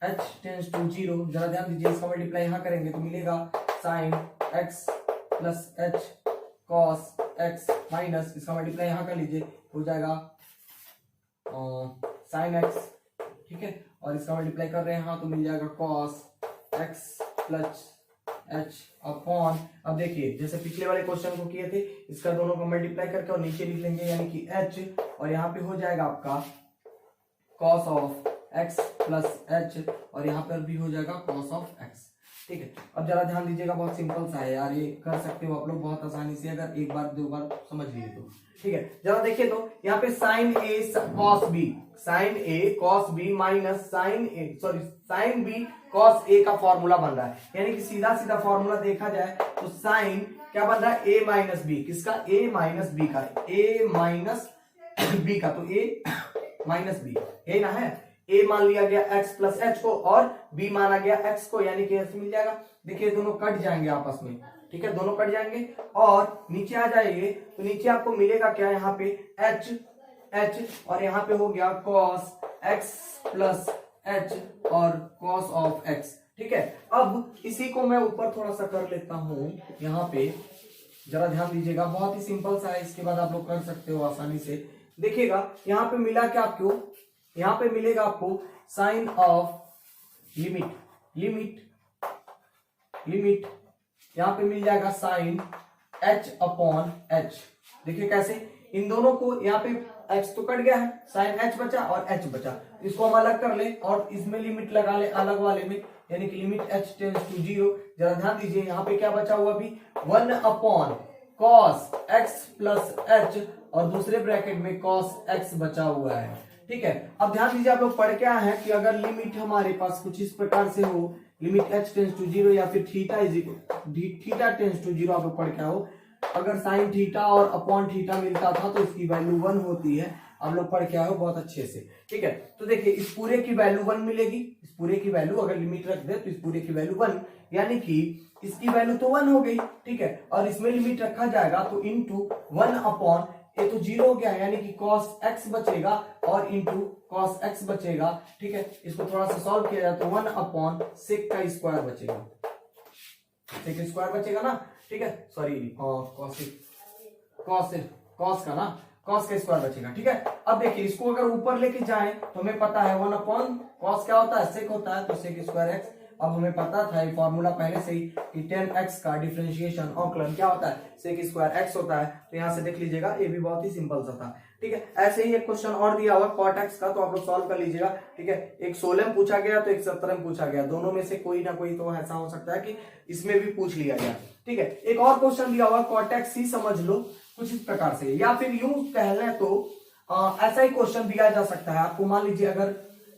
h टेंड्स टू 0, जरा ध्यान दीजिए, इसका मल्टीप्लाई यहाँ करेंगे तो मिलेगा sine x plus h cos x minus, इसका मल्टीप्लाई यहाँ कर लीजिए, हो जाएगा साइन x। ठीक है, और इसका मल्टीप्लाई कर रहे हैं यहाँ, तो मिल जाएगा cos x plus h upon, अब देखिए जैसे पिछले वाले क्वेश्चन को किए थे, इसका दोनों को मल्टीप्लाई करके और नीचे लिख लेंगे, यानी कि h, और यहाँ पे हो जाएगा आपका cos of x plus h, और यहाँ पर भी हो जाएगा कॉस ऑफ x। ठीक है, अब जरा ध्यान दीजिएगा, बहुत सिंपल सा है यार, ये कर सकते हो आप लोग बहुत आसानी से, अगर एक बार दो बार समझ लिए तो। ठीक है, जरा देखिए तो, यहाँ पे sine a cos b, sine a cos b minus sine a sorry sine b cos a का फॉर्मूला बन रहा है, यानी कि सीधा सीधा फॉर्मूला देखा जाए तो साइन क्या बन रहा है, a माइनस b, किसका, a माइनस b का, a माइनस b का, तो a माइनस b यही ना है, a मान लिया गया x प्लस h को और b माना गया x को, यानी कि ऐसे मिल जाएगा। देखिए दोनों कट जाएंगे आपस में, ठीक है, दोनों कट जाएंगे, और नीचे आ जाएंगे तो नीचे आपको मिलेगा क्या, यहाँ पे h और यहाँ पे हो गया cos x प्लस h और cos ऑफ x। ठीक है, अब इसी को मैं ऊपर थोड़ा सा कर लेता हूं, यहाँ पे जरा ध्यान दीजिएगा, बहुत ही सिंपल सा है, इसके बाद आप लोग कर सकते हो आसानी से। देखिएगा यहाँ पे मिला क्या आपको, यहाँ पे मिलेगा आपको साइन ऑफ लिमिट, लिमिट यहाँ पे मिल जाएगा साइन h अपॉन h। देखिए कैसे, इन दोनों को यहाँ पे x तो कट गया है, साइन h बचा और h बचा, इसको हम अलग कर ले और इसमें लिमिट लगा ले अलग वाले में, यानी कि लिमिट h टेंड्स टू 0। जरा ध्यान दीजिए यहाँ पे क्या बचा हुआ अभी, 1 upon cos x plus h और दूसरे ब्रैकेट में कॉस x बचा हुआ है। ठीक है, अब ध्यान दीजिए आप लोग पढ़ के आए हैं कि अगर लिमिट हमारे पास कुछ इस प्रकार से हो, लिमिट h टेंड्स टू 0 या फिर थीटा टेंड्स टू 0, आप लोग पढ़ के आओ, अगर साइन थीटा और अपॉन थीटा मिलता था तो इसकी वैल्यू 1 होती है। आप लोग पढ़ के आओ बहुत अच्छे से। ठीक है, तो देखिए इस पूरे की वैल्यू 1 मिलेगी, इस पूरे की वैल्यू अगर लिमिट रख दे तो इस पूरे की वैल्यू 1, यानी कि इसकी वैल्यू तो 1 हो गई। ठीक है, और इसमें लिमिट रखा जाएगा तो इंटू 1 अपॉन, ये तो 0 हो गया यानी कि cos x बचेगा और इंटू cos x बचेगा। ठीक है, इसको थोड़ा सा सॉल्व किया जाए तो 1 अपॉन सेक का स्क्वायर बचेगा, सेक स्क्वायर बचेगा ना। ठीक है, सॉरी कॉस का ना, कॉस का स्क्वायर बचेगा। ठीक है, अब देखिए इसको अगर ऊपर लेके जाए तो हमें पता है 1 अपॉन कॉस क्या होता है, सेक होता है, तो सेक स्क्वायर एक्स। अब हमें पता था ये फॉर्मूला पहले से ही कि 10x का डिफरेंशिएशन औकलन क्या होता है, सेक स्क्वायर x होता है। तो यहां से देख लीजिएगा, ये भी बहुत ही सिंपल सा था। ठीक है, ऐसे ही एक क्वेश्चन और दिया हुआ cot x का, तो आप लोग सॉल्व कर लीजिएगा। ठीक है, एक 16 में पूछा गया तो एक 17 में पूछा गया, दोनों में से कोई ना कोई तो ऐसा हो सकता है कि इसमें भी पूछ लिया गया। ठीक है, एक और क्वेश्चन दिया हुआ cot x ही समझ लो कुछ इस प्रकार से, या फिर यूं कह लें तो ऐसा ही क्वेश्चन दिया जा सकता है आपको। मान लीजिए अगर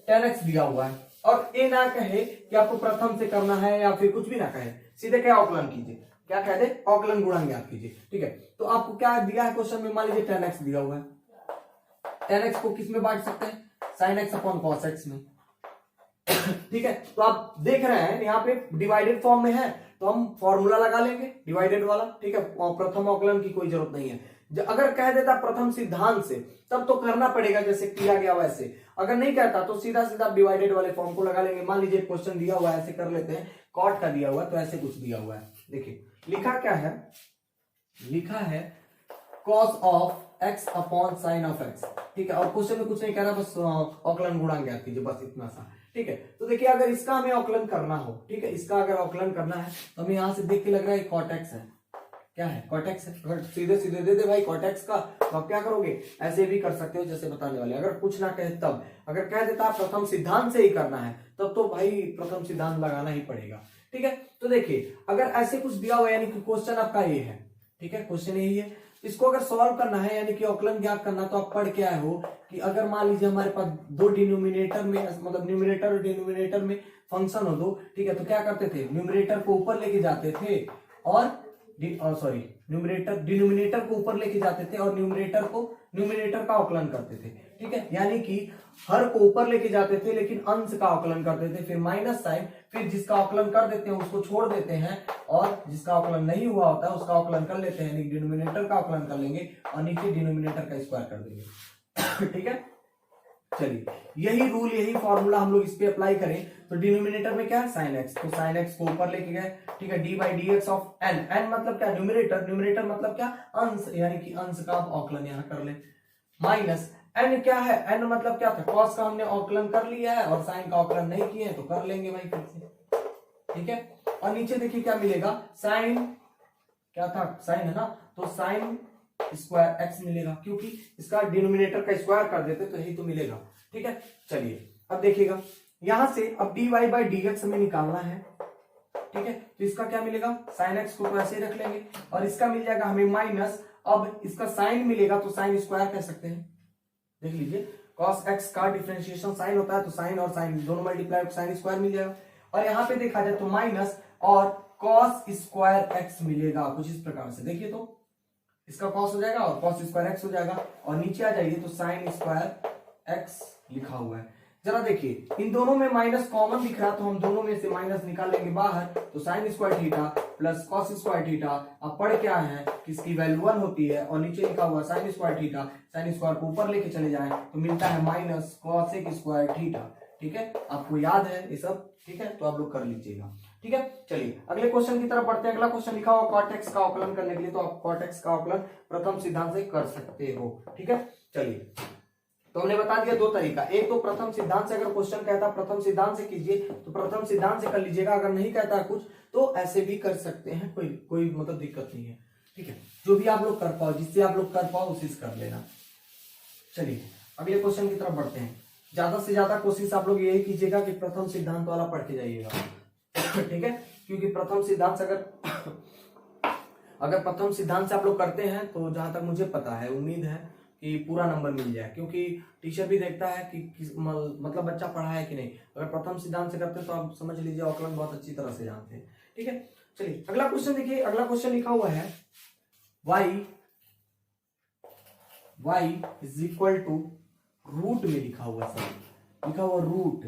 10x दिया हुआ है और ये ना कहे कि आपको प्रथम से करना है या फिर कुछ भी ना कहे, सीधे क्या औकलन कीजिए, क्या कह दे, औकलन गुणन ज्ञात कीजिए। ठीक है, तो आपको क्या दिया है क्वेश्चन में, मान लीजिए 10x दिया हुआ है, 10x को किस में बांट सकते हैं, sin x upon cos x में। ठीक है, तो आप देख रहे हैं यहाँ पे डिवाइडेड फॉर्म में है तो हम फॉर्मूला लगा लेंगे डिवाइडेड वाला। ठीक है, प्रथम औकलन की कोई जरूरत नहीं है। अगर कह देता प्रथम सिद्धांत से तब तो करना पड़ेगा जैसे किया गया वैसे, अगर नहीं कहता तो सीधा सीधा डिवाइडेड वाले फॉर्म को लगा लेंगे। मान लीजिए क्वेश्चन दिया हुआ है, ऐसे कर लेते हैं, कॉट का दिया हुआ है तो ऐसे कुछ दिया हुआ है। देखिए लिखा क्या है, लिखा है cos of x upon sine of x। ठीक है, और क्वेश्चन में कुछ नहीं कह रहा, बस औकलन गुणांक ज्ञात कीजिए, बस इतना सा। ठीक है, तो देखिए अगर इसका हमें औकलन करना हो, ठीक है, इसका अगर औकलन करना है तो हमें यहां से देख के लग रहा है cot x है, क्या है cot x है। अगर सीधे सीधे दे दे भाई cot x का, तो आप क्या करोगे, ऐसे भी कर सकते हो जैसे बताने वाले। अगर कुछ ना कहे तब, अगर कह देता प्रथम सिद्धांत से ही करना है तब तो भाई प्रथम सिद्धांत लगाना ही पड़ेगा। ठीक है, तो देखिए अगर ऐसे कुछ दिया हुआ यानी कि क्वेश्चन आपका ये है, ठीक है, क्वेश्चन यही है, इसको अगर सॉल्व करना है यानी कि औकलन ज्ञात करना, तो आप पढ़ के आए हो कि अगर मान लीजिए हमारे पास दो डिनोमिनेटर में, मतलब न्यूमरेटर और डिनोमिनेटर में फंक्शन हो दो, ठीक है, तो क्या करते थे, न्यूमरेटर को ऊपर लेके जाते थे और सॉरी डिनोमिनेटर को ऊपर लेके जाते थे और न्यूमरेटर का औकलन करते थे। ठीक है, यानी कि हर को ऊपर लेके जाते थे लेकिन अंश का औकलन करते थे, फिर माइनस साइन, फिर जिसका औकलन कर देते हैं उसको छोड़ देते हैं और जिसका औकलन नहीं हुआ होता है उसका औकलन कर लेते हैं, यानी डिनोमिनेटर का औकलन कर लेंगे और नीचे डिनोमिनेटर का स्क्वायर कर देंगे। ठीक है, चलिए यही रूल, यही फॉर्मूला हम लोग इस पे अप्लाई करें तो डिनोमिनेटर में क्या है साइन एक्स, तो साइन एक्स को ऊपर लेके गए। ठीक है, d by d x of n, n मतलब क्या, न्यूमरेटर मतलब क्या, अंश, यानी कि अंश का औकलन यहाँ कर ले, माइनस एन क्या है, एन मतलब क्या था, कॉस का हमने औकलन कर लिया है और साइन का औकलन नहीं किए हैं तो कर लेंगे भाई फिर से। ठीक है, और नीचे देखिए क्या मिलेगा, साइन क्या था, साइन है ना, तो साइन स्क्वायर एक्स मिलेगा, क्योंकि इसका डिनोमिनेटर का स्क्वायर कर देते तो यही तो मिलेगा। ठीक है, चलिए अब देखिएगा यहां से, अब d Y by d x हमें निकालना है। ठीक है, तो इसका क्या मिलेगा, साइन एक्स को तो ऐसे ही रख लेंगे और इसका मिल जाएगा हमें माइनस, अब इसका साइन मिलेगा तो साइन स्क्वायर कह सकते हैं। देख लीजिए cos x का डिफरेंशिएशन साइन होता है तो साइन और साइन दोनों मल्टीप्लाई साइन स्क्वायर मिल जाएगा, और यहाँ पे देखा जाए तो माइनस और cos स्क्वायर x मिलेगा कुछ इस प्रकार से। देखिए तो इसका cos हो जाएगा और cos स्क्वायर x हो जाएगा, और नीचे आ जाइए तो साइन स्क्वायर x लिखा हुआ है। जरा देखिए इन दोनों में माइनस कॉमन दिख रहा तो हम दोनों में से माइनस निकाल लेंगे बाहर, तो sine square theta plus cos square theta. अब पढ़ क्या है कि इसकी वैल्यू 1 होती है और नीचे लिखा हुआ sine square theta, sine square को ऊपर लेके चले जाएं तो मिलता है माइनस कॉसेक स्क्वायर थीटा। ठीक है, आपको याद है ये सब, ठीक है, तो आप लोग कर लीजिएगा। ठीक है, चलिए अगले क्वेश्चन की तरफ बढ़ते हैं। अगला क्वेश्चन लिखा हुआ cot x का औकलन करने के लिए, तो आप cot x का औकलन प्रथम सिद्धांत से कर सकते हो। ठीक है, चलिए तो हमने बता दिया दो तरीका, एक तो प्रथम सिद्धांत से, अगर क्वेश्चन कहता प्रथम सिद्धांत से कीजिए तो प्रथम सिद्धांत से कर लीजिएगा, अगर नहीं कहता कुछ तो ऐसे भी कर सकते हैं, कोई मतलब दिक्कत नहीं है, ठीक है। जो भी आप लोग कर पाओ, जिससे आप लोग कर पाओ उसी से कर लेना। चलिए अगले क्वेश्चन की तरफ बढ़ते हैं। ज्यादा से ज्यादा कोशिश आप लोग यही कीजिएगा कि प्रथम सिद्धांत वाला पढ़ के जाइएगा, ठीक है, क्योंकि प्रथम सिद्धांत से अगर प्रथम सिद्धांत से आप लोग करते हैं तो जहां तक मुझे पता है, उम्मीद है कि पूरा नंबर मिल जाए, क्योंकि टीचर भी देखता है कि मतलब बच्चा पढ़ा है कि नहीं। अगर प्रथम सिद्धांत से करते हैं तो आप समझ लीजिए अवकलन बहुत अच्छी तरह से जानते हैं, ठीक है। चलिए अगला क्वेश्चन देखिए, अगला क्वेश्चन लिखा हुआ है y is equal to root में लिखा हुआ है, सब लिखा हुआ रूट,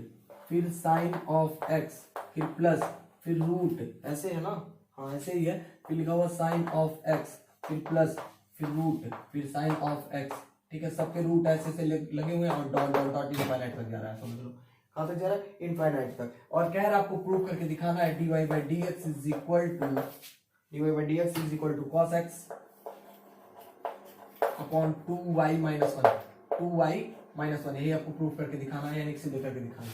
फिर साइन ऑफ x, फिर प्लस, फिर रूट, ऐसे है ना, हाँ ऐसे ही है, फिर लिखा हुआ साइन ऑफ x, फिर प्लस, फिर रूट, फिर साइन ऑफ x, ठीक है। सबके रूट ऐसे से लगे हुए हैं और डॉट डॉट डॉट इनफाइनाइट तक जा रहा है, समझ लो कहां तक जा रहा है, इनफाइनाइट तक। और कह रहा है आपको प्रूव करके दिखाना है dy by dx is equal to cos x upon 2y minus 1, 2y minus 1, यही आपको प्रूफ करके दिखाना है, यानी सीधे करके दिखाना है।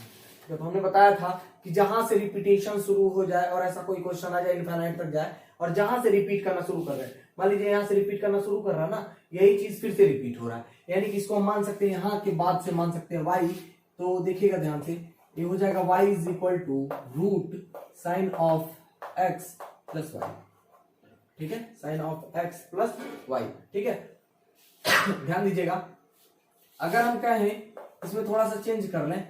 जब हमने बताया था कि जहां से रिपीटेशन शुरू हो जाए और ऐसा कोई क्वेश्चन आ जाए इनफाइनाइट तक जाए, और जहां से रिपीट करना शुरू कर रहे हैं, मान लीजिए यहां से रिपीट करना शुरू कर रहा है ना, यही चीज फिर से रिपीट हो रहा है, यानी कि इसको हम मान सकते हैं यहाँ के बाद से मान सकते हैं y। तो देखिएगा ध्यान से, ये हो जाएगा y is equal to root sine of x plus y, ठीक है, sine of x plus y, ठीक है। ध्यान दीजिएगा, अगर हम कहें इसमें थोड़ा सा चेंज कर लें,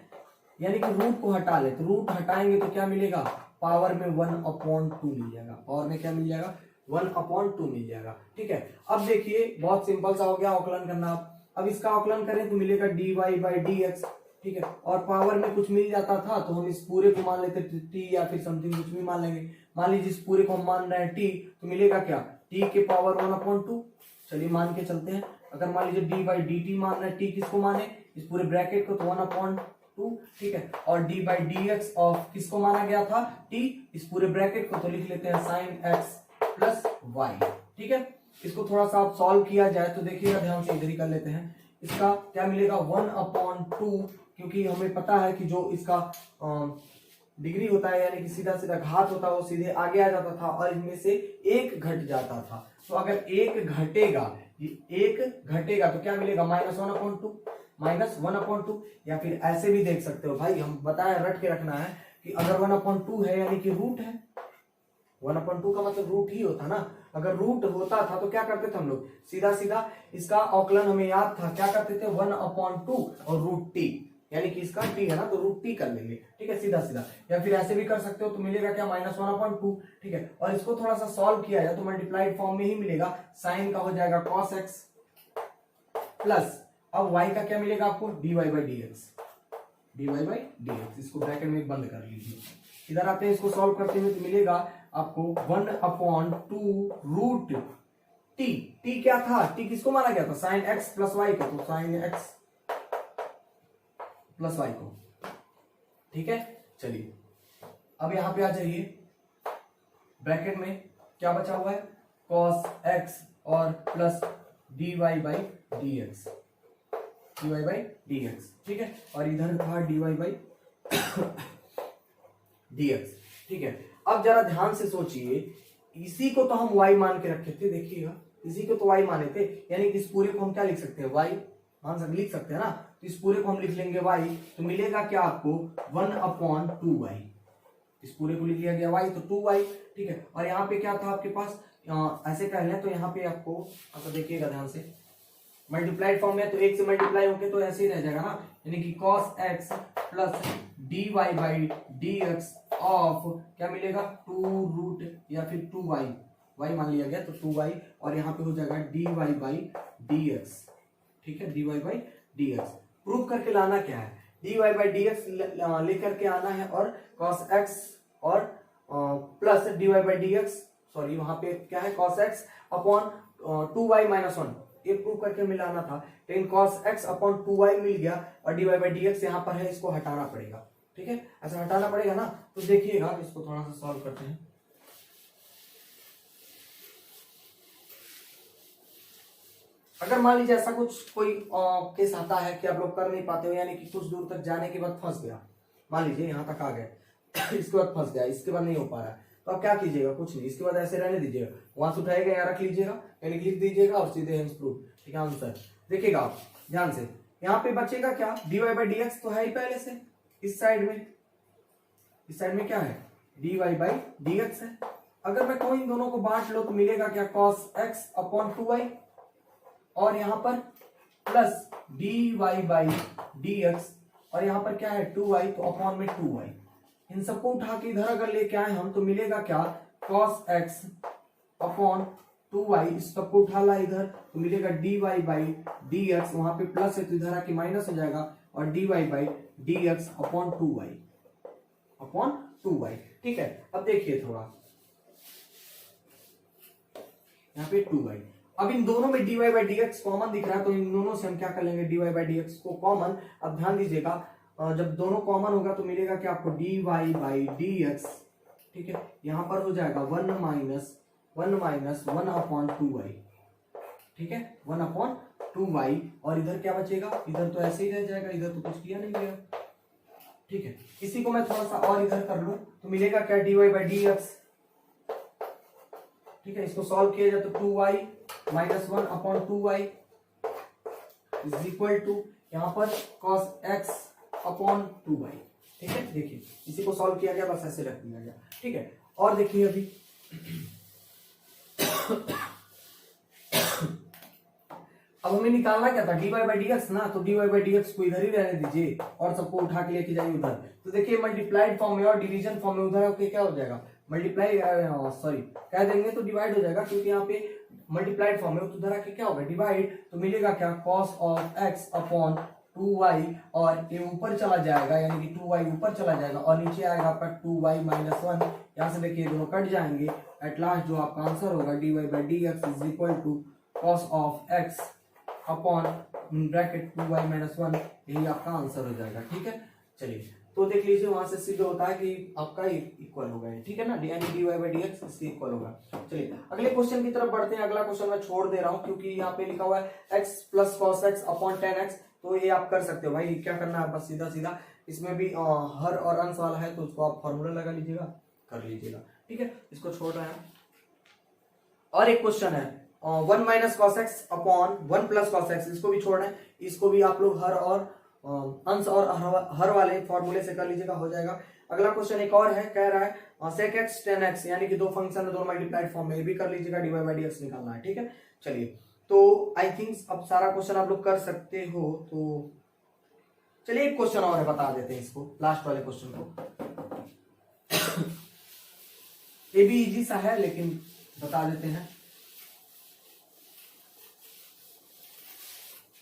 यानी कि रूट को हटा ले, तो रूट हटाएंगे तो क्या मिलेगा, पावर में 1/2 मिल जाएगा, पावर में क्या मिल जाएगा, 1/2 मिल जाएगा, ठीक है। अब देखिए बहुत सिंपल सा हो गया अवकलन करना। अब इसका अवकलन करें तो मिलेगा dy by dx, ठीक है, और पावर में कुछ मिल जाता था तो हम इस पूरे को मान लेते t या फिर समथिंग कुछ भी मान लेंगे। मान लीजिए इस पूरे को हम मान रहे हैं t, तो मिलेगा क्या, t के पावर 1/2। चलिए मान के चलते हैं, अगर मान लीजिए dy by dt मान रहे हैं, t किसको माने, इस पूरे ब्रैकेट को, तो 1/2, ठीक है, और dy by dx ऑफ किसको माना गया था, t, इस पूरे ब्रैकेट को, तो लिख लेते हैं साइन x प्लस वाई, ठीक है। इसको थोड़ा सा आप सॉल्व किया जाए तो देखिएगा ध्यान से, इधर ही कर लेते हैं, इसका क्या मिलेगा 1/2, क्योंकि हमें पता है कि जो इसका डिग्री होता है, यानी कि सीधा सीधा घात होता है, वो सीधे आगे आ जाता था और इनमें से एक घट जाता था। तो अगर एक घटेगा तो क्या मिलेगा, -1/2, या फिर ऐसे भी देख सकते हो भाई, हम बताया रट के रखना है कि अगर 1/2 है यानी कि रूट है, 1/2 का मतलब रूट ही होता ना। अगर रूट होता था तो क्या करते थे हम लोग, सीधा सीधा इसका अवकलन हमें याद था, क्या करते थे 1/2 और रूट टी, यानी कि इसका टी है ना तो रूट टी कर लेंगे, ठीक है, सीधा सीधा। या फिर ऐसे भी कर सकते हो, तो मिलेगा क्या, -1/2, ठीक है। और इसको थोड़ा सा सॉल्व किया जाए तो मल्टीप्लाइड फॉर्म में ही मिलेगा, साइन का हो जाएगा cos x प्लस, अब y का क्या मिलेगा आपको, dy by dx, इसको ब्रैकेट में बंद कर लीजिए। इधर आते हैं, इसको सॉल्व करते हुए तो मिलेगा आपको 1/2 रूट टी, टी क्या था, टी किसको माना गया था, साइन x प्लस वाई को, तो साइन x प्लस वाई को, ठीक है। चलिए अब यहां पे आ जाइए, ब्रैकेट में क्या बचा हुआ है, cos x और प्लस dy by dx, ठीक है, और इधर था dy by dx, ठीक है। अब जरा ध्यान से सोचिए, इसी को तो हम y मान के रखे थे, देखिएगा इसी को तो y माने थे, यानी कि इस पूरे को हम क्या लिख सकते हैं, y लिख सकते हैं ना, तो इस पूरे को हम लिख लेंगे y, तो मिलेगा क्या आपको 1/2y, इस पूरे को लिख लिया गया y, तो 2y, ठीक है। और यहाँ पे क्या था आपके पास, ऐसे कर लें तो यहाँ पे आपको, अच्छा देखिएगा ध्यान से, मल्टीप्लाइड फॉर्म में तो एक से मल्टीप्लाई होके तो ऐसे ही रह जाएगा ना, यानी कि cos x plus dy by dx of क्या मिलेगा, 2 रूट या फिर 2y, y मान लिया गया तो 2y, और यहाँ पे हो जाएगा dy by dx, ठीक है, dy by dx। प्रूफ करके लाना क्या है, dy by dx लेकर के आना है, और cos x और plus dy by dx, sorry वहां पे क्या है, cos x upon 2y minus 1, ये प्रूफ करके मिलाना था, लेकिन cos x अपॉन 2y मिल गया, और dy by dx यहाँ पर है, इसको हटाना पड़ेगा, ठीक है, ऐसा हटाना पड़ेगा ना। तो देखिएगा इसको थोड़ा सा सॉल्व करते हैं, अगर मान लीजिए ऐसा कुछ कोई केस आता है कि आप लोग कर नहीं पाते हो, यानी कि कुछ दूर तक जाने के बाद फंस गया, मान लीजिए यहाँ तक आ गए इसके बाद फंस गया, इसके बाद नहीं हो पा रहा है, तो आप क्या कीजिएगा, कुछ नहीं, इसके बाद ऐसे रहने दीजिएगा, वहां से उठाएगा यहाँ रख लीजिएगा, यानी लिख दीजिएगा और सीधे हेंस प्रूफ। ठीक है, आंसर देखिएगा आप ध्यान से, यहाँ पे बचेगा क्या, dy बाई डी एक्स तो है ही पहले से, इस साइड में क्या है, dy बाई डी एक्स है। अगर मैं कहूं इन दोनों को बांट लो तो मिलेगा क्या, cos x अपॉन 2y, और यहां पर प्लस dy बाई dx, और यहां पर क्या है 2y, तो अपॉन में 2y। इन सबको उठा के इधर अगर लेके आए हम तो मिलेगा क्या, cos x अपॉन 2y, इस सबको उठा ला इधर तो मिलेगा dy बाई dx, वहां पे प्लस है तो इधर आके माइनस हो जाएगा, और dy by dx upon 2y। ठीक है, अब देखिए थोड़ा यहाँ पे 2y, अब इन दोनों में dy बाई dx कॉमन दिख रहा है, तो इन दोनों से हम क्या कर लेंगे, dy बाई dx को कॉमन। अब ध्यान दीजिएगा, जब दोनों कॉमन होगा तो मिलेगा क्या आपको, dy बाई dx। ठीक है, यहां पर हो जाएगा 1 माइनस 1 अपॉन 2y। ठीक है, 1 अपॉन 2y, और इधर क्या बचेगा, इधर तो ऐसे ही रह जाएगा, इधर तो कुछ किया नहीं गया। ठीक है, इसी को मैं थोड़ा सा और इधर कर लूं तो मिलेगा क्या, dy बाई dx। ठीक है, इसको सॉल्व किया जाए तो 2y minus 1 upon 2y is equal to यहां पर cos x अपॉन 2y। ठीक है, देखिए इसी को सॉल्व किया गया, बस ऐसे रख दिया गया। ठीक है, और देखिए अभी अब हमें निकालना क्या था, dy बाई dx ना, तो dy बाई dx को इधर ही रहने दीजिए और सबको उठा के लेके जाइए उधर। तो देखिए मल्टीप्लाइड फॉर्म में और डिवीजन फॉर्म में उधर ओके क्या हो जाएगा, मल्टीप्लाई सॉरी कह देंगे तो डिवाइड हो जाएगा, क्योंकि यहाँ पे मल्टीप्लाइड फॉर्म में, तो इधर आके क्या होगा, डिवाइड, तो मिलेगा क्या, cos of x upon 2y, और ये ऊपर चला जाएगा, यानी कि 2y ऊपर चला जाएगा, और नीचे आएगा आपका 2y माइनस 1। यहाँ से देखिए दोनों कट जाएंगे, एट लास्ट जो आपका आंसर होगा dy by dx is equal to cos of x upon bracket 2y minus 1, यही आपका आंसर हो जाएगा। ठीक है, चलिए तो देख लीजिए वहां से सीधे होता है कि आपका इक्वल होगा, ठीक है ना, यानी dy बाई dx इससे इक्वल होगा। चलिए अगले क्वेश्चन की तरफ बढ़ते हैं। अगला क्वेश्चन मैं छोड़ दे रहा हूं क्योंकि यहाँ पे लिखा हुआ है x plus cos x upon 10x, तो ये आप कर सकते हो भाई, क्या करना है बस सीधा सीधा, इसमें भी हर और अंश वाला है तो उसको आप फॉर्मूला लगा लीजिएगा, कर लीजिएगा। ठीक है, इसको छोड़ रहे हैं। और एक क्वेश्चन है 1 minus cos x upon 1 plus cos x, इसको भी छोड़ रहे हैं, इसको भी आप लोग हर और अंश और हर वाले फॉर्मूले से कर लीजिएगा, हो जाएगा। अगला क्वेश्चन एक और है, कह रहा है sec x tan x, यानी कि दो फंक्शन है, दोनों मल्टीप्लाइड फॉर्म में, ये भी कर लीजिएगा, dy बाई dx निकालना है। ठीक है, चलिए तो आई थिंक अब सारा क्वेश्चन आप लोग कर सकते हो। तो चलिए एक क्वेश्चन और है, बता देते हैं इसको, लास्ट वाले क्वेश्चन को। ये भी इजी सा है लेकिन बता देते हैं।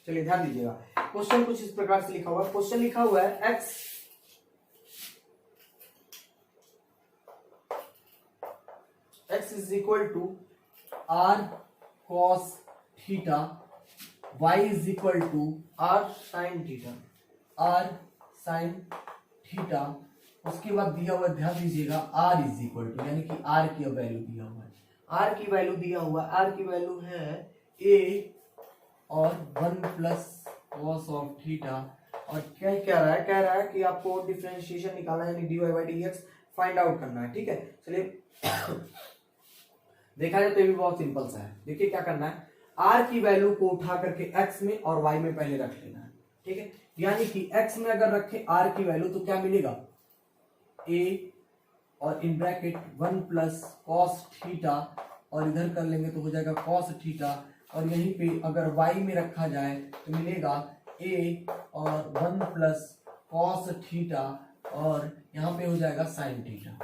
चलिए ध्यान दीजिएगा, क्वेश्चन कुछ इस प्रकार से लिखा हुआ है। क्वेश्चन लिखा हुआ है x is equal to r cos theta, y is equal to r sin theta, r sin theta. उसके बाद दिया हुआ, ध्यान दीजिएगा, r इज इक्वल टू, यानी कि r की वैल्यू दिया हुआ है, r की वैल्यू दिया हुआ है, r की वैल्यू है a और 1 प्लस कॉस ऑफ थीटा। और क्या कह रहा है, कह रहा है कि आपको डिफरेंशिएशन निकालना है, यानी dy by dx find out करना है। ठीक है, चलिए देखा जाए तो ये भी बहुत सिंपल सा है। देखिए क्या करना है, r की वैल्यू को उठा करके x में और y में पहले रख लेना है। ठीक है, यानी कि x में अगर रखे r की वैल्यू तो क्या मिलेगा, a और in bracket 1 plus cos theta, और इधर कर लेंगे तो हो जाएगा कॉस थीटा, और यहीं पे अगर y में रखा जाए तो मिलेगा a और 1 प्लस कॉस थीटा, और यहाँ पे हो जाएगा साइन थीटा।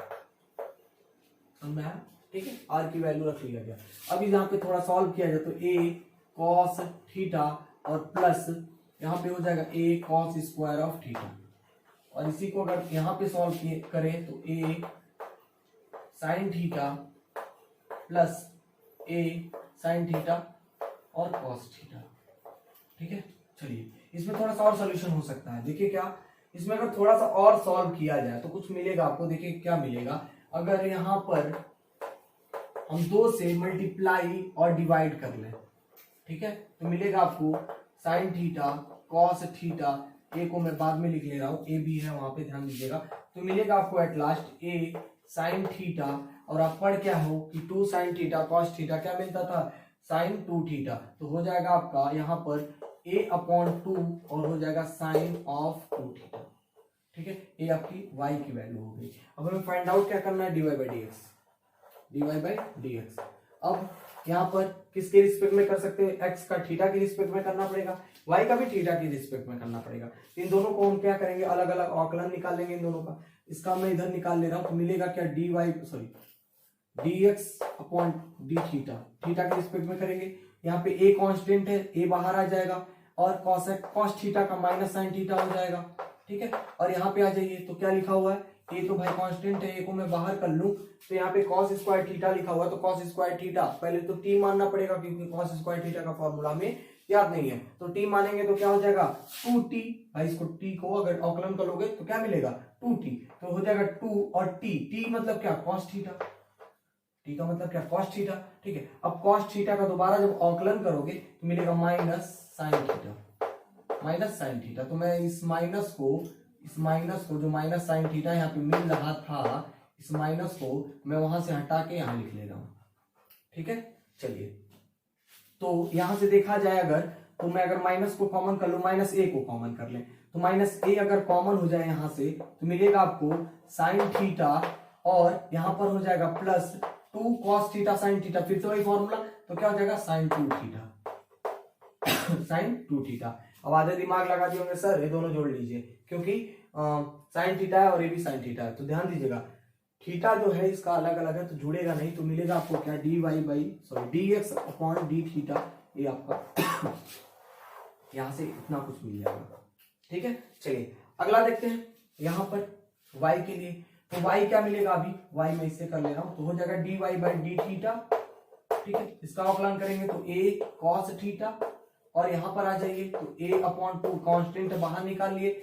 समझ में आया? ठीक है, r की वैल्यू रख लिया गया। अभी यहाँ पे थोड़ा सॉल्व किया जाए तो a कॉस थीटा और प्लस यहाँ पे हो जाएगा a cos square of theta, और इसी को अगर यहाँ पे सॉल्व करें तो a sign theta plus a sine theta और कॉस थीटा। ठीक है, चलिए इसमें थोड़ा सा और सॉल्यूशन हो सकता है। देखिए क्या, इसमें अगर थोड़ा सा और सॉल्व किया जाए तो कुछ मिलेगा आपको। देखिए क्या मिलेगा, अगर यहाँ पर हम 2 से मल्टीप्लाई और डिवाइड कर लें ठीक है। तो मिलेगा आपको साइन थीटा कॉस थीटा, ए को मैं बाद में लिख ले रहा हूँ, ए भी है वहां पे ध्यान दीजिएगा। तो मिलेगा आपको at last A sine theta, और आप पढ़ क्या हो कि 2 साइन थीटा कॉस थीटा क्या मिलता था, साइन 2 थीटा। तो हो जाएगा आपका यहाँ पर a अपॉन 2 और हो जाएगा साइन ऑफ 2 थीटा। ठीक है, ये आपकी y की वैल्यू हो गई। अब हमें फाइंड आउट क्या करना है, dy बाई डी एक्स। अब यहाँ पर किसके रिस्पेक्ट में कर सकते हैं, x का थीटा के रिस्पेक्ट में करना पड़ेगा, y का भी थीटा के रिस्पेक्ट में करना पड़ेगा। इन दोनों को हम क्या करेंगे, अलग अलग अवकलन निकाल लेंगे इन दोनों का। इसका मैं इधर निकाल ले रहा हूं, तो मिलेगा क्या dx upon D theta, theta के रिस्पेक्ट में करेंगे। यहाँ पे a कांस्टेंट है, a बाहर आ जाएगा और cos थीटा का माइनस साइन थीटा हो जाएगा। ठीक है, और यहाँ पे आ जाइए तो क्या लिखा हुआ है, a तो भाई कांस्टेंट है, a को मैं बाहर कर लूं तो यहाँ पे cos स्क्वायर थीटा लिखा हुआ है। तो cos स्क्वायर थीटा पहले तो t मानना पड़ेगा क्योंकि cos स्क्वायर थीटा का फॉर्मूला में याद नहीं है। तो t मानेंगे तो क्या हो जाएगा 2t, भाई इसको t को अगर अवकलन करोगे तो क्या मिलेगा 2t, तो हो जाएगा 2 और t मतलब क्या cos थीटा, t का मतलब क्या cos थीटा। ठीक है, अब cos थीटा का दोबारा जब अवकलन करोगे तो मिलेगा माइनस साइन थीटा। तो मैं इस माइनस को जो माइनस साइन थीटा यहाँ पे मिल रहा था, इस माइनस को मैं वहां से हटा के यहाँ लिख ले रहा हूं। ठीक है, चलिए तो यहां से देखा जाए अगर, तो मैं अगर माइनस को कॉमन कर लूं, माइनस ए को कॉमन कर लें, तो माइनस ए अगर कॉमन हो जाए यहां से तो मिलेगा आपको साइन थीटा, और यहां पर हो जाएगा plus 2 cos theta sine theta, फिर से वही फॉर्मूला, तो क्या हो जाएगा साइन 2 थीटा साइन 2 थीटा। अब आधे दिमाग लगा दिए होंगे सर ये दोनों जोड़ लीजिए, क्योंकि साइन थीटा है और ये भी साइन थीटा है। तो ध्यान दीजिएगा थीटा जो है इसका अलग अलग है तो जुड़ेगा नहीं, तो मिलेगा आपको क्या D x upon D theta, ये आपका यहां से इतना कुछ मिल जाएगा। ठीक है, चलिए अगला देखते हैं यहाँ पर y के लिए। तो y क्या मिलेगा, अभी y मैं इससे कर ले रहा हूं, तो हो जाएगा d Y by D theta. ठीक है, इसका अवकलन करेंगे तो a cos थीटा, और यहां पर आ जाइए तो a अपॉन 2 कॉन्स्टेंट बाहर निकाल लिए,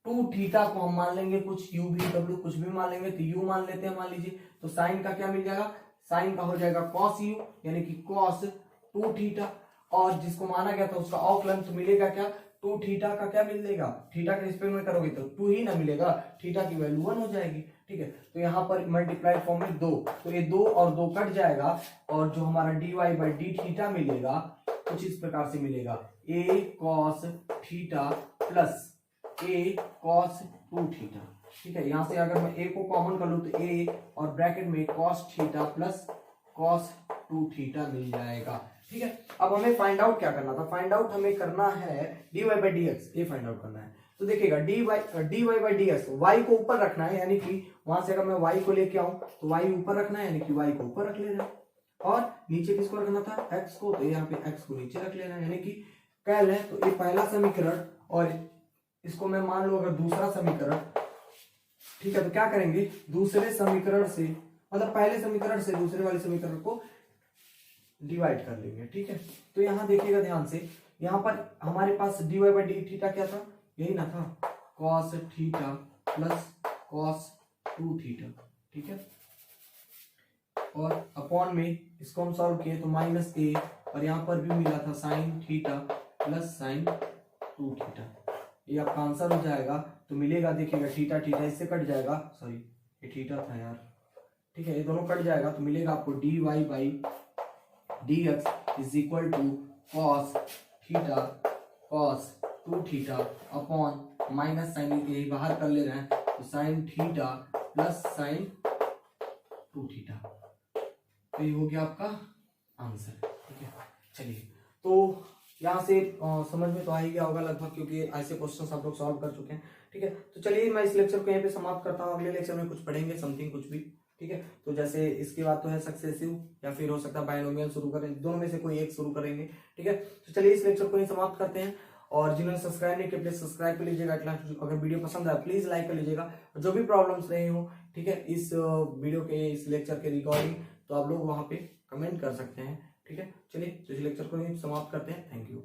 2 थीटा को हम मान लेंगे कुछ u v w कुछ भी मान लेंगे, तो u मान लेते हैं मान लीजिए। तो साइन का क्या मिल जाएगा, साइन का हो जाएगा cos u यानी कि cos 2 थीटा, और जिसको माना गया था उसका अवकलन, तो मिलेगा क्या 2 थीटा का क्या मिलेगा, थीटा के रिस्पेक्ट में करोगे तो 2 ही ना मिलेगा, थीटा की वैल्यू 1 हो जाएगी। ठीक है, तो यहाँ पर मल्टीप्लाइड फॉर्म में 2, तो ये 2 और 2 कट जाएगा, और जो हमारा d Y by D theta मिलेगा कुछ इस प्रकार से मिलेगा, a cos theta plus a cos 2 theta. ठीक है, यहां से अगर मैं a को कॉमन कर लूं तो a और ब्रैकेट में cos theta plus cos 2 theta मिल जाएगा। ठीक है, अब हमें फाइंड आउट क्या करना था, फाइंड आउट हमें करना है dy बाई डी एक्स, ये फाइंड आउट करना है। तो देखिएगा dy by d x, y को ऊपर रखना है, यानी कि वहां से अगर मैं y को लेके आऊं तो y ऊपर रखना है, यानी कि y को ऊपर रख ले रहे हैं, और नीचे किसको रखना था x को, तो यहाँ पे x को नीचे रख लेना है, यानी कि कैल है तो ये पहला समीकरण, और इसको मैं मान लूं अगर दूसरा समीकरण। ठीक है, तो क्या करेंगे दूसरे समीकरण से, मतलब पहले समीकरण से दूसरे वाले समीकरण को डिवाइड कर लेंगे। ठीक है, तो यहाँ देखिएगा ध्यान से, यहाँ पर हमारे पास D Y by D theta क्या था, यही ना था cos theta plus cos 2 theta. ठीक है, और अपॉन में इसको हम सॉल्व किए तो माइनस ए, और यहाँ पर भी मिला था sign theta plus sine 2 theta, ये आपका आंसर हो जाएगा। तो मिलेगा देखिएगा थीटा थीटा इससे कट जाएगा, सॉरी ये थीटा था यार। ठीक है, ये दोनों कट जाएगा, तो मिलेगा आपको d Y by d x is equal to cos theta cos 2 theta upon minus sine, ये बाहर कर ले रहे हैं तो sine theta plus sine 2 theta. तो ये हो गया आपका आंसर। ठीक है, चलिए तो यहाँ से समझ में तो आ ही गया होगा लगभग, क्योंकि ऐसे क्वेश्चंस आप लोग सॉल्व कर चुके हैं। ठीक है, तो चलिए मैं इस लेक्चर को यहीं पे समाप्त करता हूँ, अगले लेक्चर में कुछ पढ़ेंगे समथिंग कुछ भी। ठीक है, तो जैसे इसके बाद तो है सक्सेसिव, या फिर हो सकता है बायनोमियल शुरू करें, दोनों में से कोई एक शुरू करेंगे। ठीक है, तो चलिए इस लेक्चर को यहीं समाप्त करते हैं, और जिन्होंने सब्सक्राइब नहीं किया प्लीज सब्सक्राइब कर लीजिएगा। अगर वीडियो पसंद आए प्लीज लाइक कर लीजिएगा, जो भी प्रॉब्लम्स रही हो ठीक है इस वीडियो के इस लेक्चर के रिकॉर्डिंग, तो आप लोग वहां पे कमेंट कर सकते हैं। ठीक है, चलिए तो इस लेक्चर को यहीं समाप्त करते हैं। Thank you.